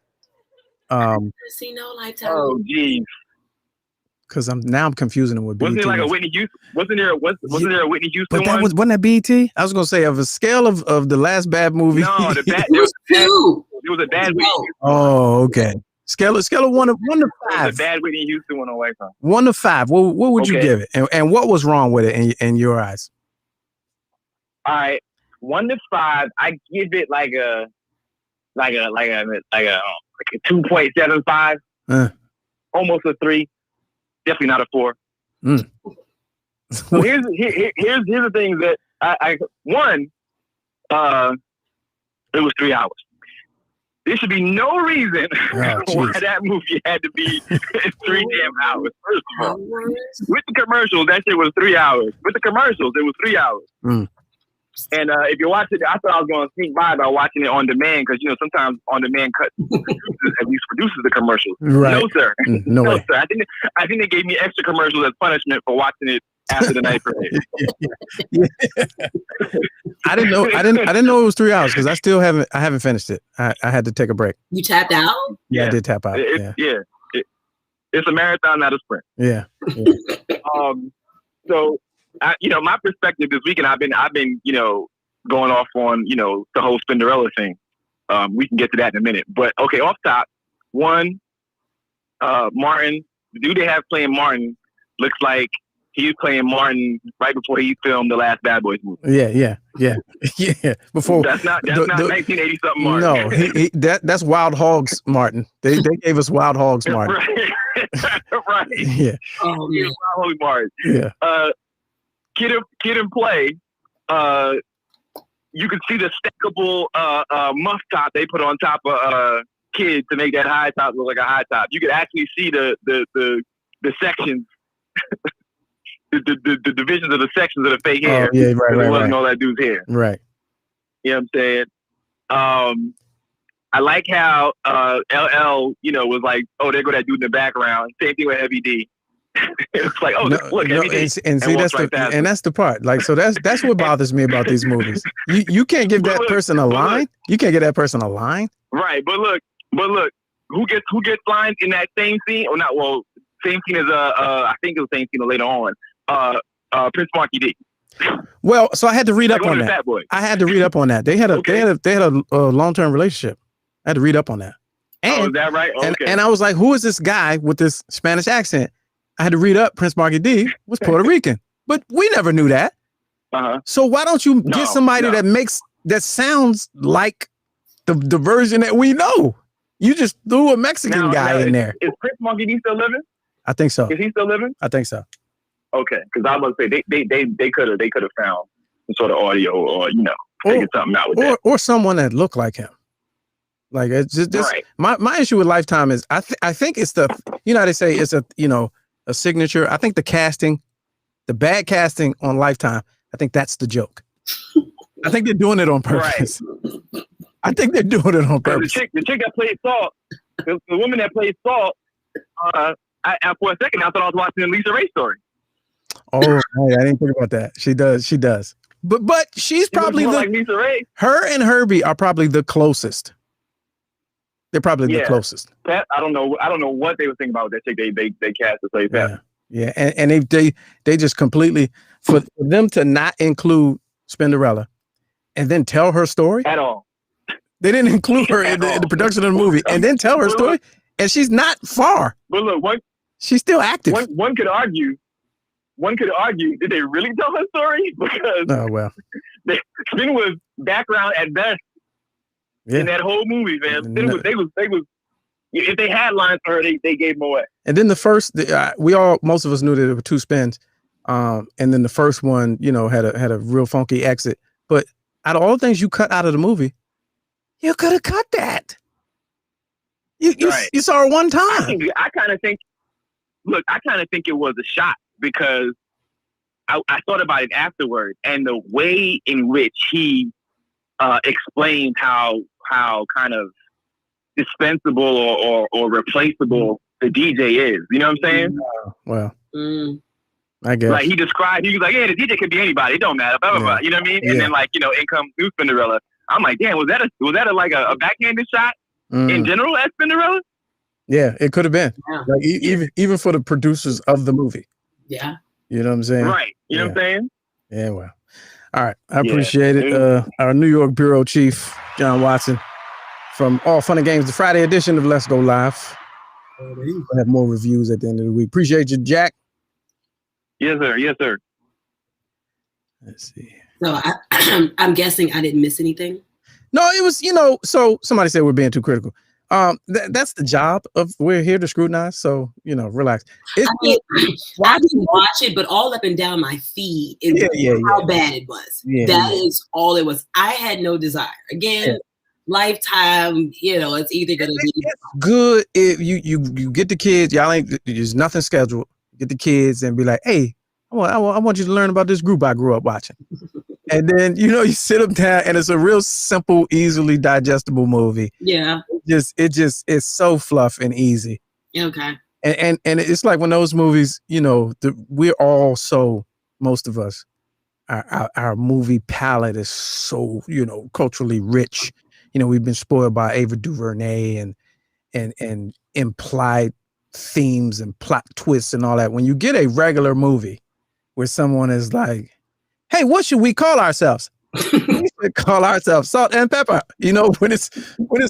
I've never seen no Lifetime. Oh, geez. Because I'm confusing them with BET. Wasn't it like a Whitney Houston? Wasn't there a Whitney Houston one? Wasn't that BET? I was gonna say of a scale of the last bad movie. No, there was a bad Whitney Houston. Oh, okay. Scale of 1 to 5. There was a bad Whitney Houston one on Lifetime. 1 to 5. What would you give it? And what was wrong with it in your eyes? All right, 1 to 5. I give it like a 2.75. Almost a 3. Definitely not a 4. So here's the thing that it was 3 hours. There should be no reason why that movie had to be 3 damn hours. First of all, with the commercials, that shit was 3 hours. With the commercials, it was 3 hours. And if you watch it, I thought I was going to sneak by watching it on demand because sometimes on demand cut at least produces the commercials. Right. No sir, no way. Sir. I think they gave me extra commercials as punishment for watching it after the night premiere. I didn't know it was 3 hours because I haven't finished it. I had to take a break. You tapped out? Yeah, I did tap out. It's a marathon, not a sprint. Yeah. So. My perspective this weekend, I've been, going off on, the whole Spinderella thing. We can get to that in a minute. But okay, off top, one, Martin, the dude they have playing Martin looks like he was playing Martin right before he filmed the last Bad Boys movie. Yeah. Before that's not 1980 something Martin. No, that's Wild Hogs Martin. They gave us Wild Hogs Martin. Right. Yeah. Oh, yeah. Wild Hogs Martin. Yeah. Kid and Play, you could see the stackable muff top they put on top of Kid to make that high top look like a high top. You could actually see the sections, the divisions of the sections of the fake hair. Oh, yeah, right. It wasn't all that dude's hair. Right. You know what I'm saying? I like how LL, was like, oh, there go that dude in the background. Same thing with Heavy D. It's like, look, that's the part. Like, so that's what bothers me about these movies. You can't give that person a line. You can't give that person a line. Right, but look, who gets lines in that same scene? Or not? Well, same scene as I think it was the same scene later on. Prince Marky D. Well, so I had to read up on that. I had to read up on that. They had a long-term relationship. I had to read up on that. And, is that right? Okay. And I was like, who is this guy with this Spanish accent? I had to read up. Prince Marky D was Puerto Rican, but we never knew that. So why don't you get somebody that sounds like the version that we know? You just threw a Mexican guy in there. Is Prince Marky D still living? I think so. Is he still living? I think so. Okay, because I was gonna say they could have found some sort of audio or figure something out with that. Or someone that looked like him. Like it's just Right. my issue with Lifetime is I think it's the, you know how they say it's a, you know, a signature. I think the casting, the bad casting on Lifetime, I think that's the joke. I think they're doing it on purpose. Right. I think they're doing it on purpose. The chick that played Salt, the woman that played Salt, for a second I thought I was watching a Lisa Ray story. Oh, I didn't think about that. She does. But she's probably like Lisa Ray. Her and Herbie are probably the closest. They're probably the closest. Pat, I don't know what they were thinking about with that chick. They cast to play Pat. Yeah, and they just completely, for them to not include Spinderella and then tell her story at all. They didn't include her in the production of the movie and then tell her story, and she's not far. But look, she's still active. One could argue, did they really tell her story? Because Spin was background at best in that whole movie, man. Spin was they was if they had lines for her, they gave them away. And then most of us knew that there were two Spins, and then the first one, you know, had a real funky exit. But out of all the things you cut out of the movie, you could have cut that. You saw her one time. I kind of think it was a shot because I thought about it afterward, and the way in which he explained how kind of dispensable or replaceable the DJ is. You know what I'm saying? Well, I guess. Like he was like, yeah, the DJ could be anybody. It don't matter. Blah, blah, blah. You know what I mean? And then like, you know, in comes new Spinderella. I'm like, damn, was that a backhanded shot in general at Spinderella? Yeah, it could have been. Yeah. Like even for the producers of the movie. Yeah. You know what I'm saying? Right. You know what I'm saying? Yeah, well. All right. I appreciate it. Our New York Bureau Chief, John Watson, from All Fun and Games, the Friday edition of Let's Go Live. We'll have more reviews at the end of the week. Appreciate you, Jack. Yes, sir. Yes, sir. Let's see. So I'm guessing I didn't miss anything. No, it was, you know, so somebody said we're being too critical. That's the job of, we're here to scrutinize. So, you know, relax. I didn't watch it, but all up and down my feed is how bad it was. That is all it was. I had no desire. Again, Lifetime, you know, it's either going to be good if you get the kids, there's nothing scheduled. Get the kids and be like, hey, I want you to learn about this group I grew up watching. And then, you know, you sit them down and it's a real simple, easily digestible movie. Yeah. It's so fluff and easy. Okay. And it's like when those movies, you know, we're all so, most of us, our movie palette is so, you know, culturally rich. You know, we've been spoiled by Ava DuVernay and implied themes and plot twists and all that. When you get a regular movie where someone is like, hey, what should we call ourselves? We should call ourselves Salt and Pepper. You know, when it's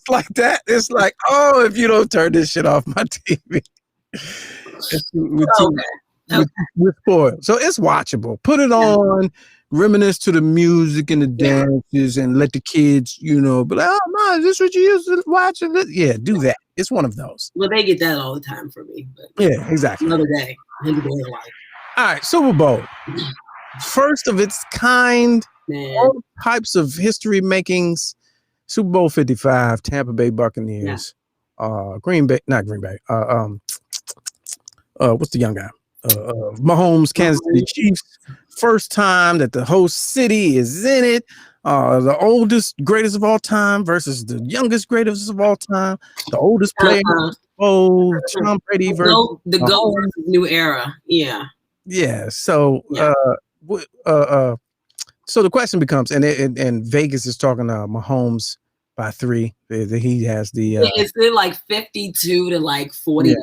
like that, it's like, oh, if you don't turn this shit off my TV, we're spoiled. So it's watchable. Put it on, reminisce to the music and the dances, and let the kids, you know, be like, oh, Mom, is this what you used to watch? Yeah, do that. It's one of those. Well, they get that all the time from me. But yeah, exactly. Another day. Another day of life. All right, Super Bowl. First of its kind, all types of history makings. Super Bowl 55, Tampa Bay Buccaneers, not Green Bay. What's the young guy? Mahomes, Kansas City Chiefs. First time that the host city is in it. The oldest, greatest of all time versus the youngest, greatest of all time. The oldest player. Tom Brady versus the GOAT new era. Yeah. Yeah. So, so the question becomes, and Vegas is talking Mahomes by 3. He has the. It's like 52 to like 49.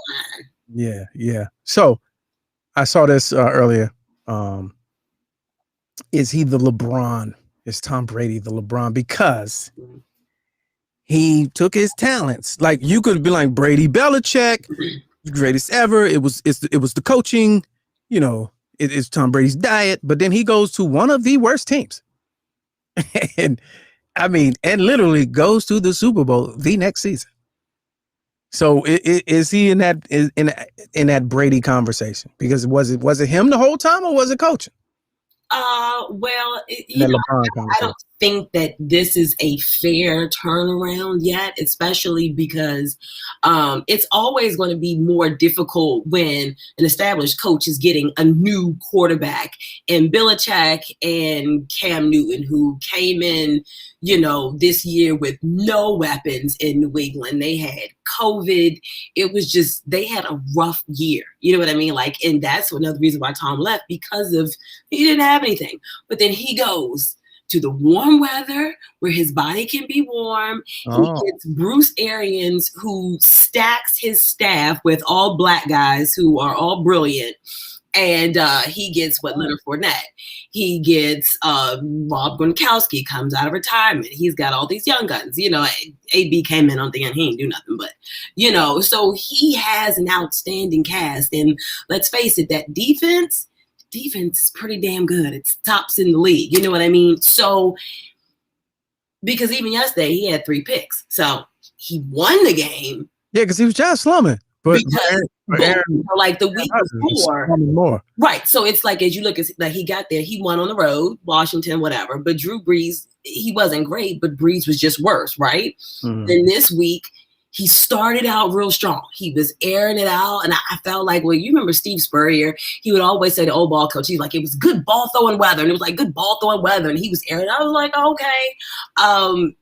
Yeah. So I saw this earlier. Is he the LeBron? Is Tom Brady the LeBron? Because he took his talents. Like you could be like Brady Belichick, greatest ever. It was the coaching, you know, it is Tom Brady's diet, but then he goes to one of the worst teams. and literally goes to the Super Bowl the next season. So is he in that Brady conversation? Because was it him the whole time, or was it coaching? Well, I don't think that this is a fair turnaround yet, especially because it's always going to be more difficult when an established coach is getting a new quarterback, and Belichick and Cam Newton, who came in, this year with no weapons in New England. They had COVID. It was just, they had a rough year. You know what I mean? Like, and that's another reason why Tom left, because of, he didn't have anything. But then he goes to the warm weather where his body can be warm. Oh. He gets Bruce Arians, who stacks his staff with all black guys who are all brilliant. And he gets Leonard Fournette. He gets Rob Gronkowski, comes out of retirement. He's got all these young guns. AB came in on the end. He ain't do nothing, but, so he has an outstanding cast. And let's face it, that defense is pretty damn good. It's tops in the league. You know what I mean? So, because even yesterday he had 3 picks. So he won the game. Yeah, because he was just slumming. But like the week before, right? So it's like, as you look at, like, he got there, he won on the road, Washington, whatever. But Drew Brees, he wasn't great, but Brees was just worse, right? Mm-hmm. Then this week, he started out real strong. He was airing it out, and I felt like, well, you remember Steve Spurrier? He would always say, the old ball coach, he's like, it was good ball throwing weather, and it was like good ball throwing weather, and he was airing. I was like, okay.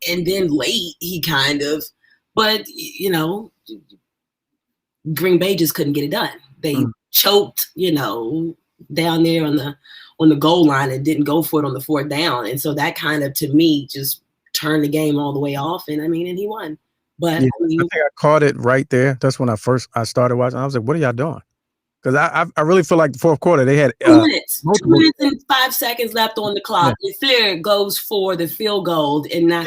And then late, he kind of, but Green Bay just couldn't get it done. They choked, down there on the goal line and didn't go for it on the 4th down. And so that kind of, to me, just turned the game all the way off. And and he won. But yeah, I think I caught it right there. That's when I started watching. I was like, what are y'all doing? Because I really feel like the 4th quarter, they had 2 minutes. 2 minutes and 5 seconds left on the clock. Yeah. And Flair goes for the field goal. And I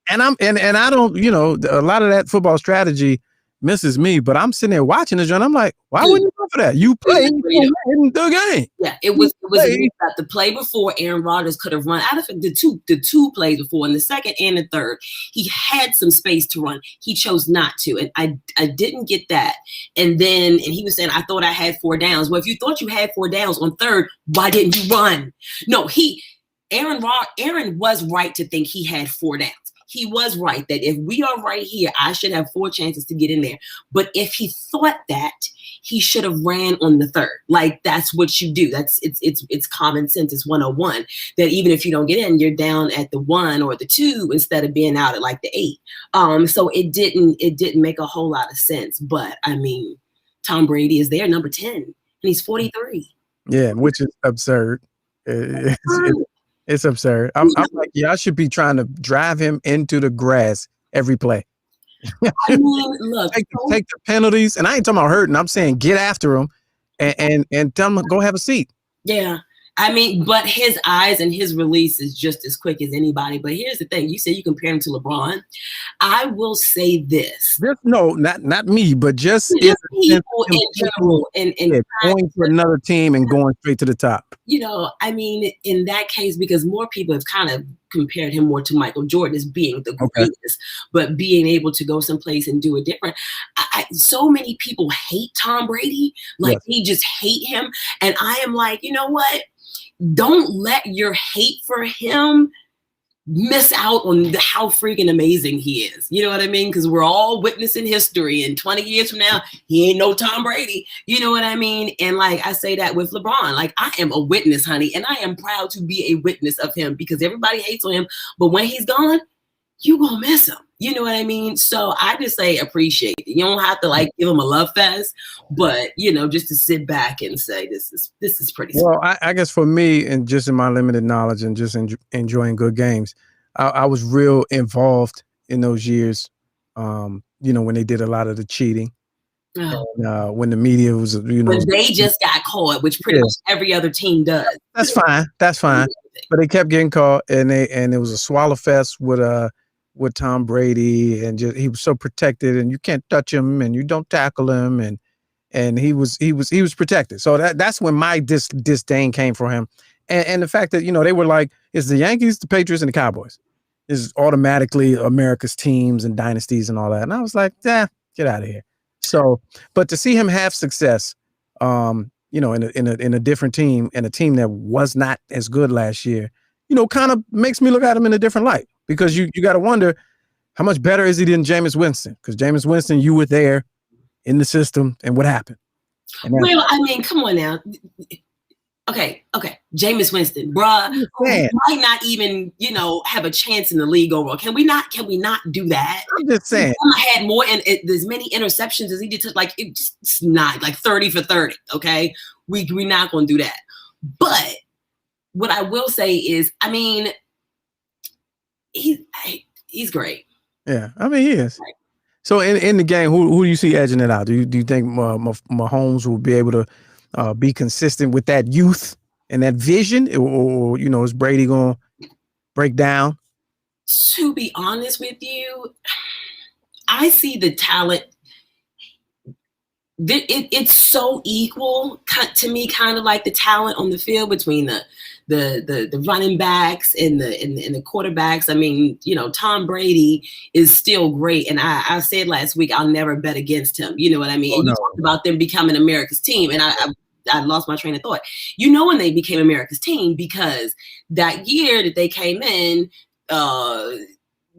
don't, a lot of that football strategy misses me, but I'm sitting there watching this, and I'm like, why wouldn't you go for that? You played in the game. Yeah, it was the play before. Aaron Rodgers could have run out of the two plays before, in the second and the third. He had some space to run. He chose not to, and I didn't get that. And he was saying, I thought I had 4 downs. Well, if you thought you had 4 downs on third, why didn't you run? No, Aaron was right to think he had 4 downs. He was right that if we are right here, I should have 4 chances to get in there. But if he thought that, he should have ran on the third. Like, that's what you do. It's common sense. It's 101. That even if you don't get in, you're down at the 1 or the 2 instead of being out at like the 8. So it didn't make a whole lot of sense. But I mean, Tom Brady is there, number 10, and he's 43. Yeah, which is absurd. It's absurd. I'm like, I should be trying to drive him into the grass every play. I mean, look, take the penalties, and I ain't talking about hurting. I'm saying get after him and tell him to go have a seat. Yeah. I mean, but his eyes and his release is just as quick as anybody. But here's the thing. You say you compare him to LeBron. I will say this. No, not me, but just people in general. And going to another team and going straight to the top. I mean, in that case, because more people have kind of compared him more to Michael Jordan as being the greatest, but being able to go someplace and do it different. So many people hate Tom Brady. Like, they just hate him. And I am like, you know what? Don't let your hate for him miss out on how freaking amazing he is. You know what I mean? Because we're all witnessing history, and 20 years from now, he ain't no Tom Brady. You know what I mean? And like I say that with LeBron, like, I am a witness, honey, and I am proud to be a witness of him, because everybody hates on him, but when he's gone, you gonna miss him. You know what I mean? So I just say appreciate it. You don't have to like give him a love fest, but just to sit back and say this is pretty. Well, I guess for me, and just in my limited knowledge and just enjoying good games, I was real involved in those years. When they did a lot of the cheating, when the media was, when they just got caught, which pretty much every other team does. That's fine. But they kept getting caught, and it was a swallow fest with Tom Brady, and just, he was so protected, and you can't touch him, and you don't tackle him, and he was protected. So that's when my disdain came for him, and the fact that they were like, it's the Yankees, the Patriots, and the Cowboys. Is automatically America's teams and dynasties and all that, and I was like, get out of here. So, but to see him have success, in a different team, and a team that was not as good last year, kind of makes me look at him in a different light, because you got to wonder how much better is he than Jameis Winston? Because Jameis Winston, you were there in the system, and what happened? Well, I mean, come on now. Okay. Jameis Winston, bruh, who might not even, have a chance in the league overall. Can we not do that? I'm just saying. Had more and as many interceptions as he did. It's not like 30 for 30. Okay, we're not going to do that. But what I will say is, I mean, he's great. Yeah, I mean, he is. Right. So in the game, who do you see edging it out? Do you think Mahomes will be able to be consistent with that youth and that vision, or is Brady going to break down? To be honest with you, I see the talent. It's so equal to me, kind of like the talent on the field between the running backs and the quarterbacks. I mean, Tom Brady is still great, and I said last week I'll never bet against him. You know what I mean? Oh, no. You talked about them becoming America's team, and I lost my train of thought. When they became America's team, because that year that they came in,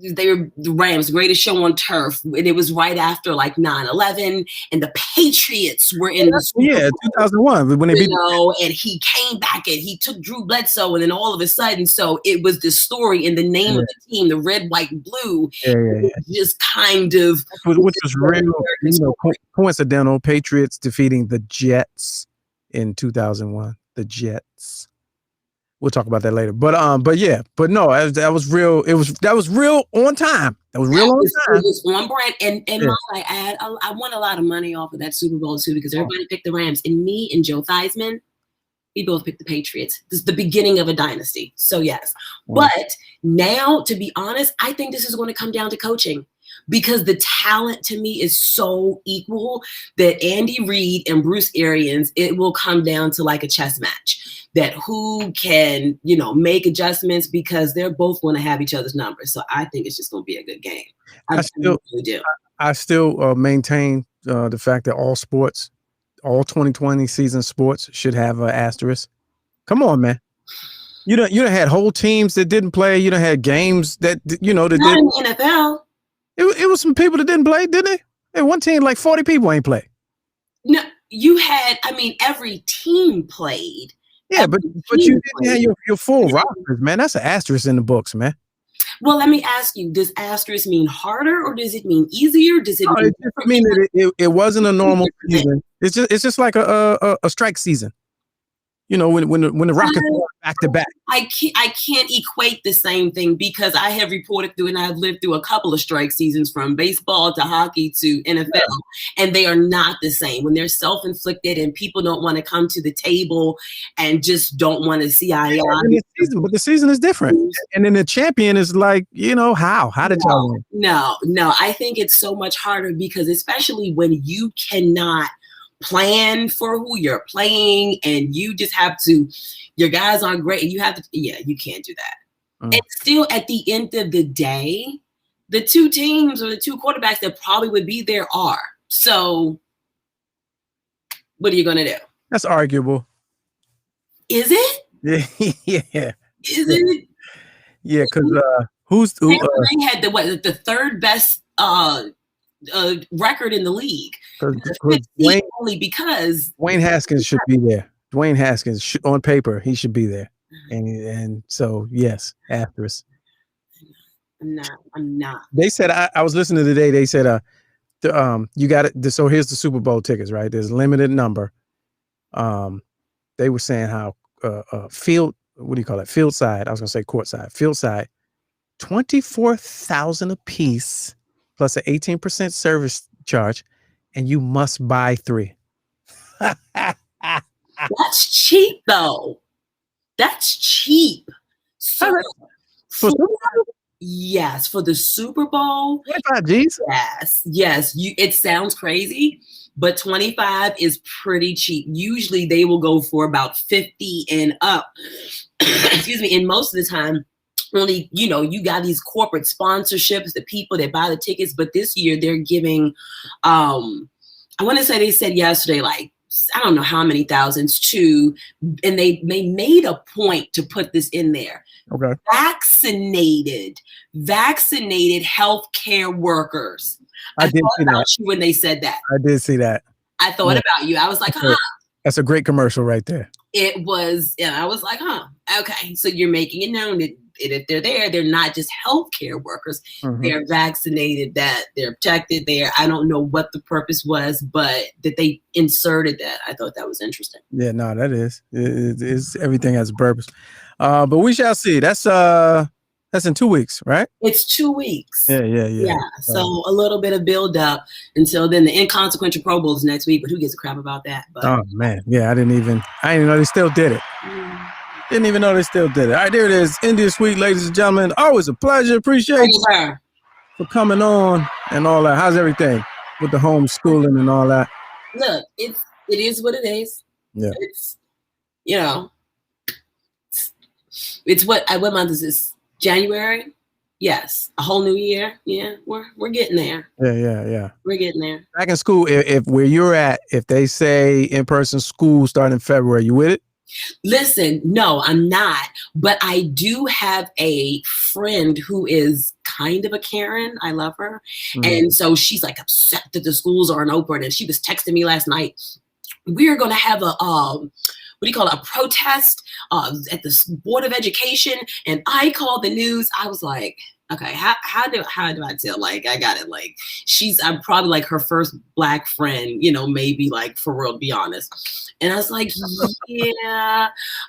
they were the Rams' greatest show on turf, and it was right after 9/11, and the Patriots were in the Super Bowl, 2001 when they beat. And he came back and he took Drew Bledsoe, and then all of a sudden, so it was the story in the name of the team, the red, white, blue, just kind of, which was real, coincidental. Patriots defeating the Jets in 2001. The Jets. We'll talk about that later. But no, that was real. That was real on time. That was real on time. It was on brand. And I won a lot of money off of that Super Bowl too, because everybody picked the Rams, and me and Joe Theismann, we both picked the Patriots. This is the beginning of a dynasty. So yes, but now, to be honest, I think this is going to come down to coaching, because the talent to me is so equal that Andy Reid and Bruce Arians, it will come down to like a chess match. That who can, make adjustments, because they're both going to have each other's numbers. So I think it's just going to be a good game. I still maintain the fact that all sports, all 2020 season sports should have an asterisk. Come on, man. You done had whole teams that didn't play. You done had games that, that not didn't. In the NFL. It was some people that didn't play, didn't they? And one team, 40 people ain't play. No, you had, every team played. Yeah, but you didn't have your full rosters, man. That's an asterisk in the books, man. Well, let me ask you: does asterisk mean harder, or does it mean easier? Does it mean that it wasn't a normal season? It's just like a strike season. When the Rockets were back to back. I can't equate the same thing, because I have reported through, and I've lived through a couple of strike seasons, from baseball to hockey to NFL, and they are not the same. When they're self-inflicted and people don't want to come to the table and just don't want to see eye to eye. But the season is different, and then the champion is how did y'all win? No, I think it's so much harder, because especially when you cannot plan for who you're playing, and you just have to, your guys aren't great, and you have to, you can't do that. And still, at the end of the day, the two teams or the two quarterbacks that probably would be there are. So what are you going to do? That's arguable. Is it? Yeah. Is it? Yeah, because who had the third best record in the league. Only because Dwayne Haskins should be there. Dwayne Haskins, on paper, he should be there. And so, yes, asterisk. I'm not. They said, I was listening today, they said, you got it. So here's the Super Bowl tickets, right? There's a limited number. They were saying how field, what do you call it? Field side. I was going to say court side. Field side, $24,000 a piece, plus an 18% service charge, and you must buy 3. That's cheap, though. That's cheap. So, yes, for the Super Bowl. 25 G's? Yes. It sounds crazy, but 25 is pretty cheap. Usually they will go for about 50 and up. Excuse me. And most of the time, only, you got these corporate sponsorships, the people that buy the tickets, but this year they're giving, I want to say they said yesterday, I don't know how many thousands to, and they made a point to put this in there. Okay. Vaccinated healthcare workers. I did thought see about that. you when they said that. I did see that. I thought about you. I was like, That's a great commercial right there. It was, and I was like, okay. So you're making it known that if they're there, they're not just healthcare workers. Mm-hmm. They're vaccinated, that they're protected there. I don't know what the purpose was, but that they inserted that. I thought that was interesting. Yeah, no, that is. It's everything has a purpose. But we shall see. That's in 2 weeks, right? It's 2 weeks. Yeah. So a little bit of build up until then. The inconsequential Pro Bowl is next week, but who gives a crap about that? But, oh man, yeah, I didn't even know they still did it. Didn't even know they still did it. All right, there it is. India Suite, ladies and gentlemen. Always a pleasure. Appreciate you for coming on and all that. How's everything with the homeschooling and all that? Look, it is what it is. Yeah. It's, it's what month is this? January? Yes. A whole new year. Yeah, we're getting there. Yeah. We're getting there. Back in school, if where you're at, if they say in-person school starting in February, you with it? Listen, no, I'm not. But I do have a friend who is kind of a Karen. I love her. Mm-hmm. And so she's like upset that the schools aren't open. And she was texting me last night. We're going to have a protest at the Board of Education. And I called the news. I was like, okay, how do I tell? Like, I got it. Like, I'm probably like her first Black friend, maybe, like, for real, to be honest. And I was like, yeah,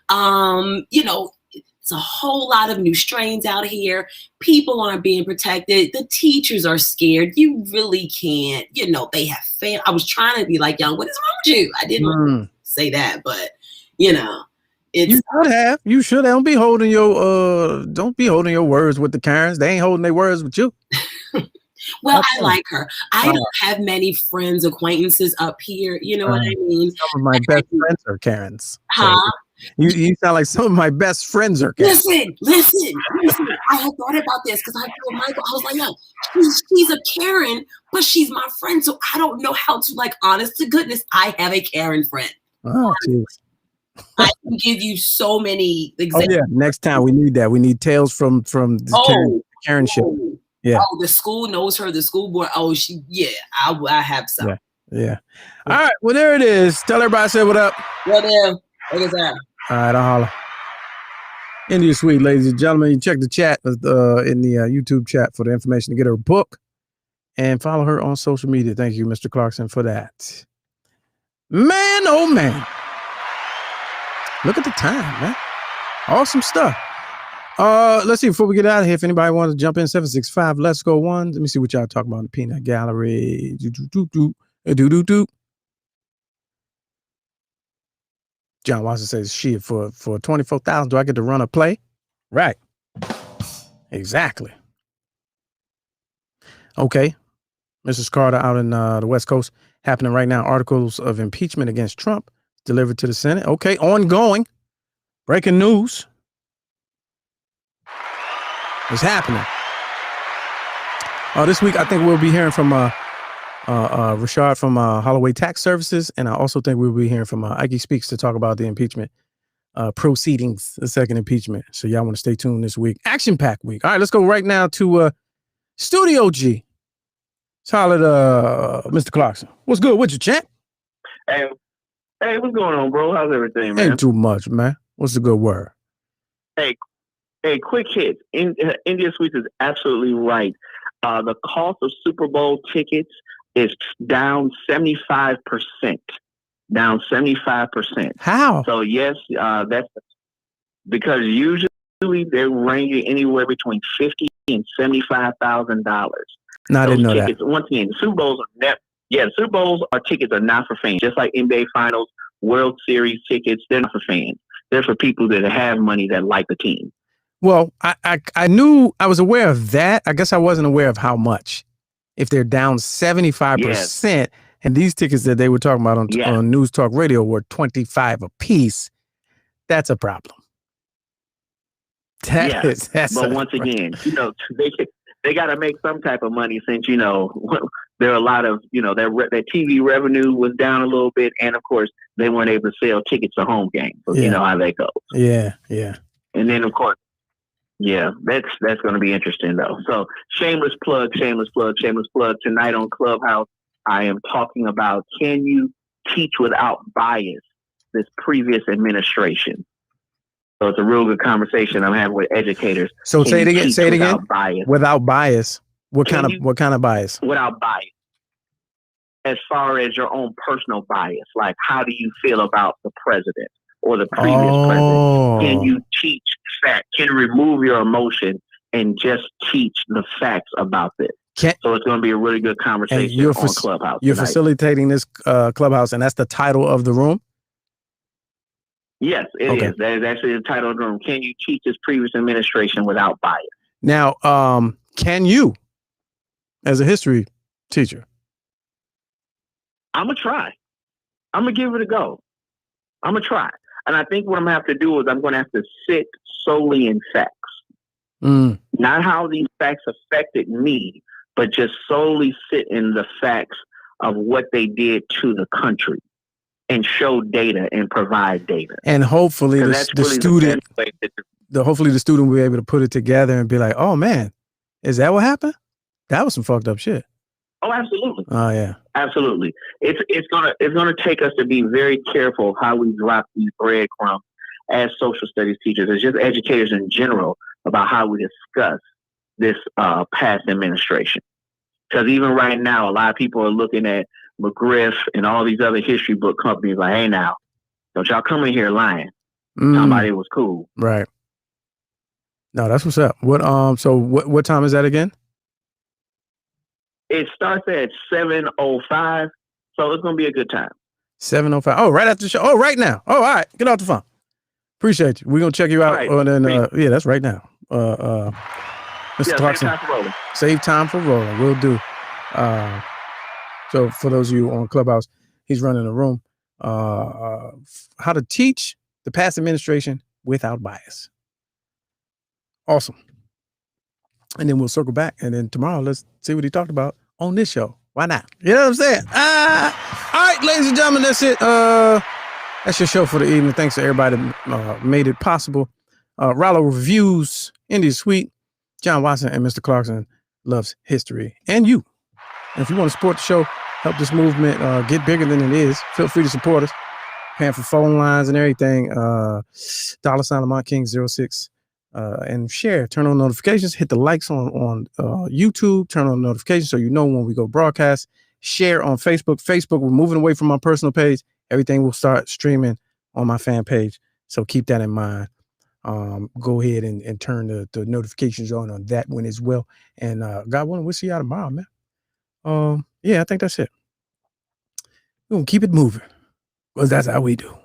it's a whole lot of new strains out here. People aren't being protected. The teachers are scared. You really can't, they have failed. I was trying to be like, young, what is wrong with you? I didn't say that, but, You should have. Don't be holding your words with the Karens. They ain't holding their words with you. Well, I like her. I don't have many friends, acquaintances up here. You know what I mean? Some of my best friends are Karens. Huh? You sound like some of my best friends are Karens. Listen. I had thought about this because I told Michael, I was like, yo, she's a Karen, but she's my friend. So I don't know how to, like, honest to goodness, I have a Karen friend. Oh, jeez. I can give you so many examples. Oh, yeah. Next time we need that. We need tales from the Karen ship. Yeah. Oh, the school knows her. The school board. Oh, I have some. Yeah. All right. Well, there it is. Tell everybody I said what up. What up? What is that? All right. I'll holler. India Suite, ladies and gentlemen. You check the chat in the YouTube chat for the information to get her book and follow her on social media. Thank you, Mr. Clarkson, for that. Man, oh, man. Look at the time, man. Awesome stuff. Let's see, before we get out of here, if anybody wants to jump in, 765, let's go one. Let me see what y'all talking about in the Peanut Gallery. John Watson says, shit, for 24,000, do I get to run a play? Right. Exactly. Okay. Mrs. Carter out in the West Coast, happening right now. Articles of impeachment against Trump delivered to the Senate. Okay, ongoing. Breaking news. It's happening. This week, I think we'll be hearing from Rashad from Holloway Tax Services, and I also think we'll be hearing from Ike Speaks to talk about the impeachment proceedings, the second impeachment. So y'all want to stay tuned this week. Action-packed week. All right, let's go right now to Studio G. Solid, Mr. Clarkson. What's good with you, champ? Hey, what's going on, bro? How's everything, man? Ain't too much, man. What's the good word? Hey, quick hit. India Suites is absolutely right. The cost of Super Bowl tickets is down 75%. Down 75%. How? So yes, that's because usually they're ranging anywhere between $50,000 and $75,000. No, I didn't know tickets, that. Once again, the Super Bowls are the Super Bowls tickets are not for fans. Just like NBA Finals, World Series tickets, they're not for fans. They're for people that have money that like the team. Well, I knew, I was aware of that. I guess I wasn't aware of how much. If they're down 75%, and these tickets that they were talking about on News Talk Radio were $25 a piece, that's a problem. That's but once again, they got to make some type of money since, there are a lot of, their TV revenue was down a little bit. And of course, they weren't able to sell tickets to home games. So you know how that goes. Yeah, yeah. And then, of course, that's going to be interesting, though. So shameless plug. Tonight on Clubhouse, I am talking about, can you teach without bias this previous administration? So it's a real good conversation I'm having with educators. So say it again. Bias. Without bias. What kind of bias? Without bias. As far as your own personal bias, like how do you feel about the president or the previous president? Can you teach facts? Can you remove your emotion and just teach the facts about this? So it's going to be a really good conversation on Clubhouse. You're facilitating this Clubhouse, and that's the title of the room? Yes, it is. That is actually the title of the room. Can you teach this previous administration without bias? Now, can you, as a history teacher? I'm going to try. I'm going to give it a go. I'm going to try. And I think what I'm going to have to do is I'm going to have to sit solely in facts. Not how these facts affected me, but just solely sit in the facts of what they did to the country and show data and provide data. And hopefully the student will be able to put it together and be like, oh man, is that what happened? That was some fucked up shit. Oh, absolutely. Oh yeah. Absolutely. It's gonna take us to be very careful how we drop these breadcrumbs as social studies teachers, as just educators in general, about how we discuss this past administration. Because even right now, a lot of people are looking at McGriff and all these other history book companies like, hey now, don't y'all come in here lying. Somebody was cool. Right. No, that's what's up. What time is that again? It starts at 7:05, so it's gonna be a good time. 7:05. Oh, right after the show. Oh, right now. Oh, all right. Get off the phone. Appreciate you. We're gonna check you out. Right. Yeah, that's right now. Mr. Clarkson. Save time for rolling. Will do. So for those of you on Clubhouse, he's running a room. How to teach the past administration without bias. Awesome. And then we'll circle back. And then tomorrow, let's see what he talked about on this show. Why not? You know what I'm saying? All right, ladies and gentlemen, that's it. That's your show for the evening. Thanks to everybody that made it possible. Rollo reviews India Sweet, John Watson, and Mr. Clarkson loves history and you. And if you want to support the show, help this movement get bigger than it is, feel free to support us. Paying for phone lines and everything. $ Lamont King 06. And share, turn on notifications, hit the likes on YouTube, turn on notifications so you know when we go broadcast. Share on Facebook. We're moving away from my personal page. Everything will start streaming on my fan page. So keep that in mind. Go ahead and turn the notifications on that one as well. And God willing, we'll see y'all tomorrow, man. Yeah, I think that's it. We're gonna keep it moving because that's how we do.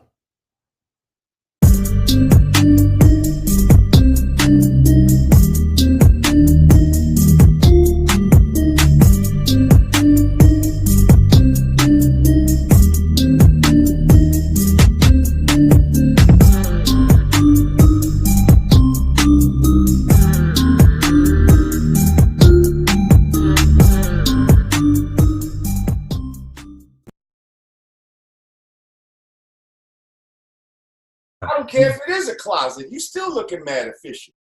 I don't care if it is a closet. You still looking mad efficient.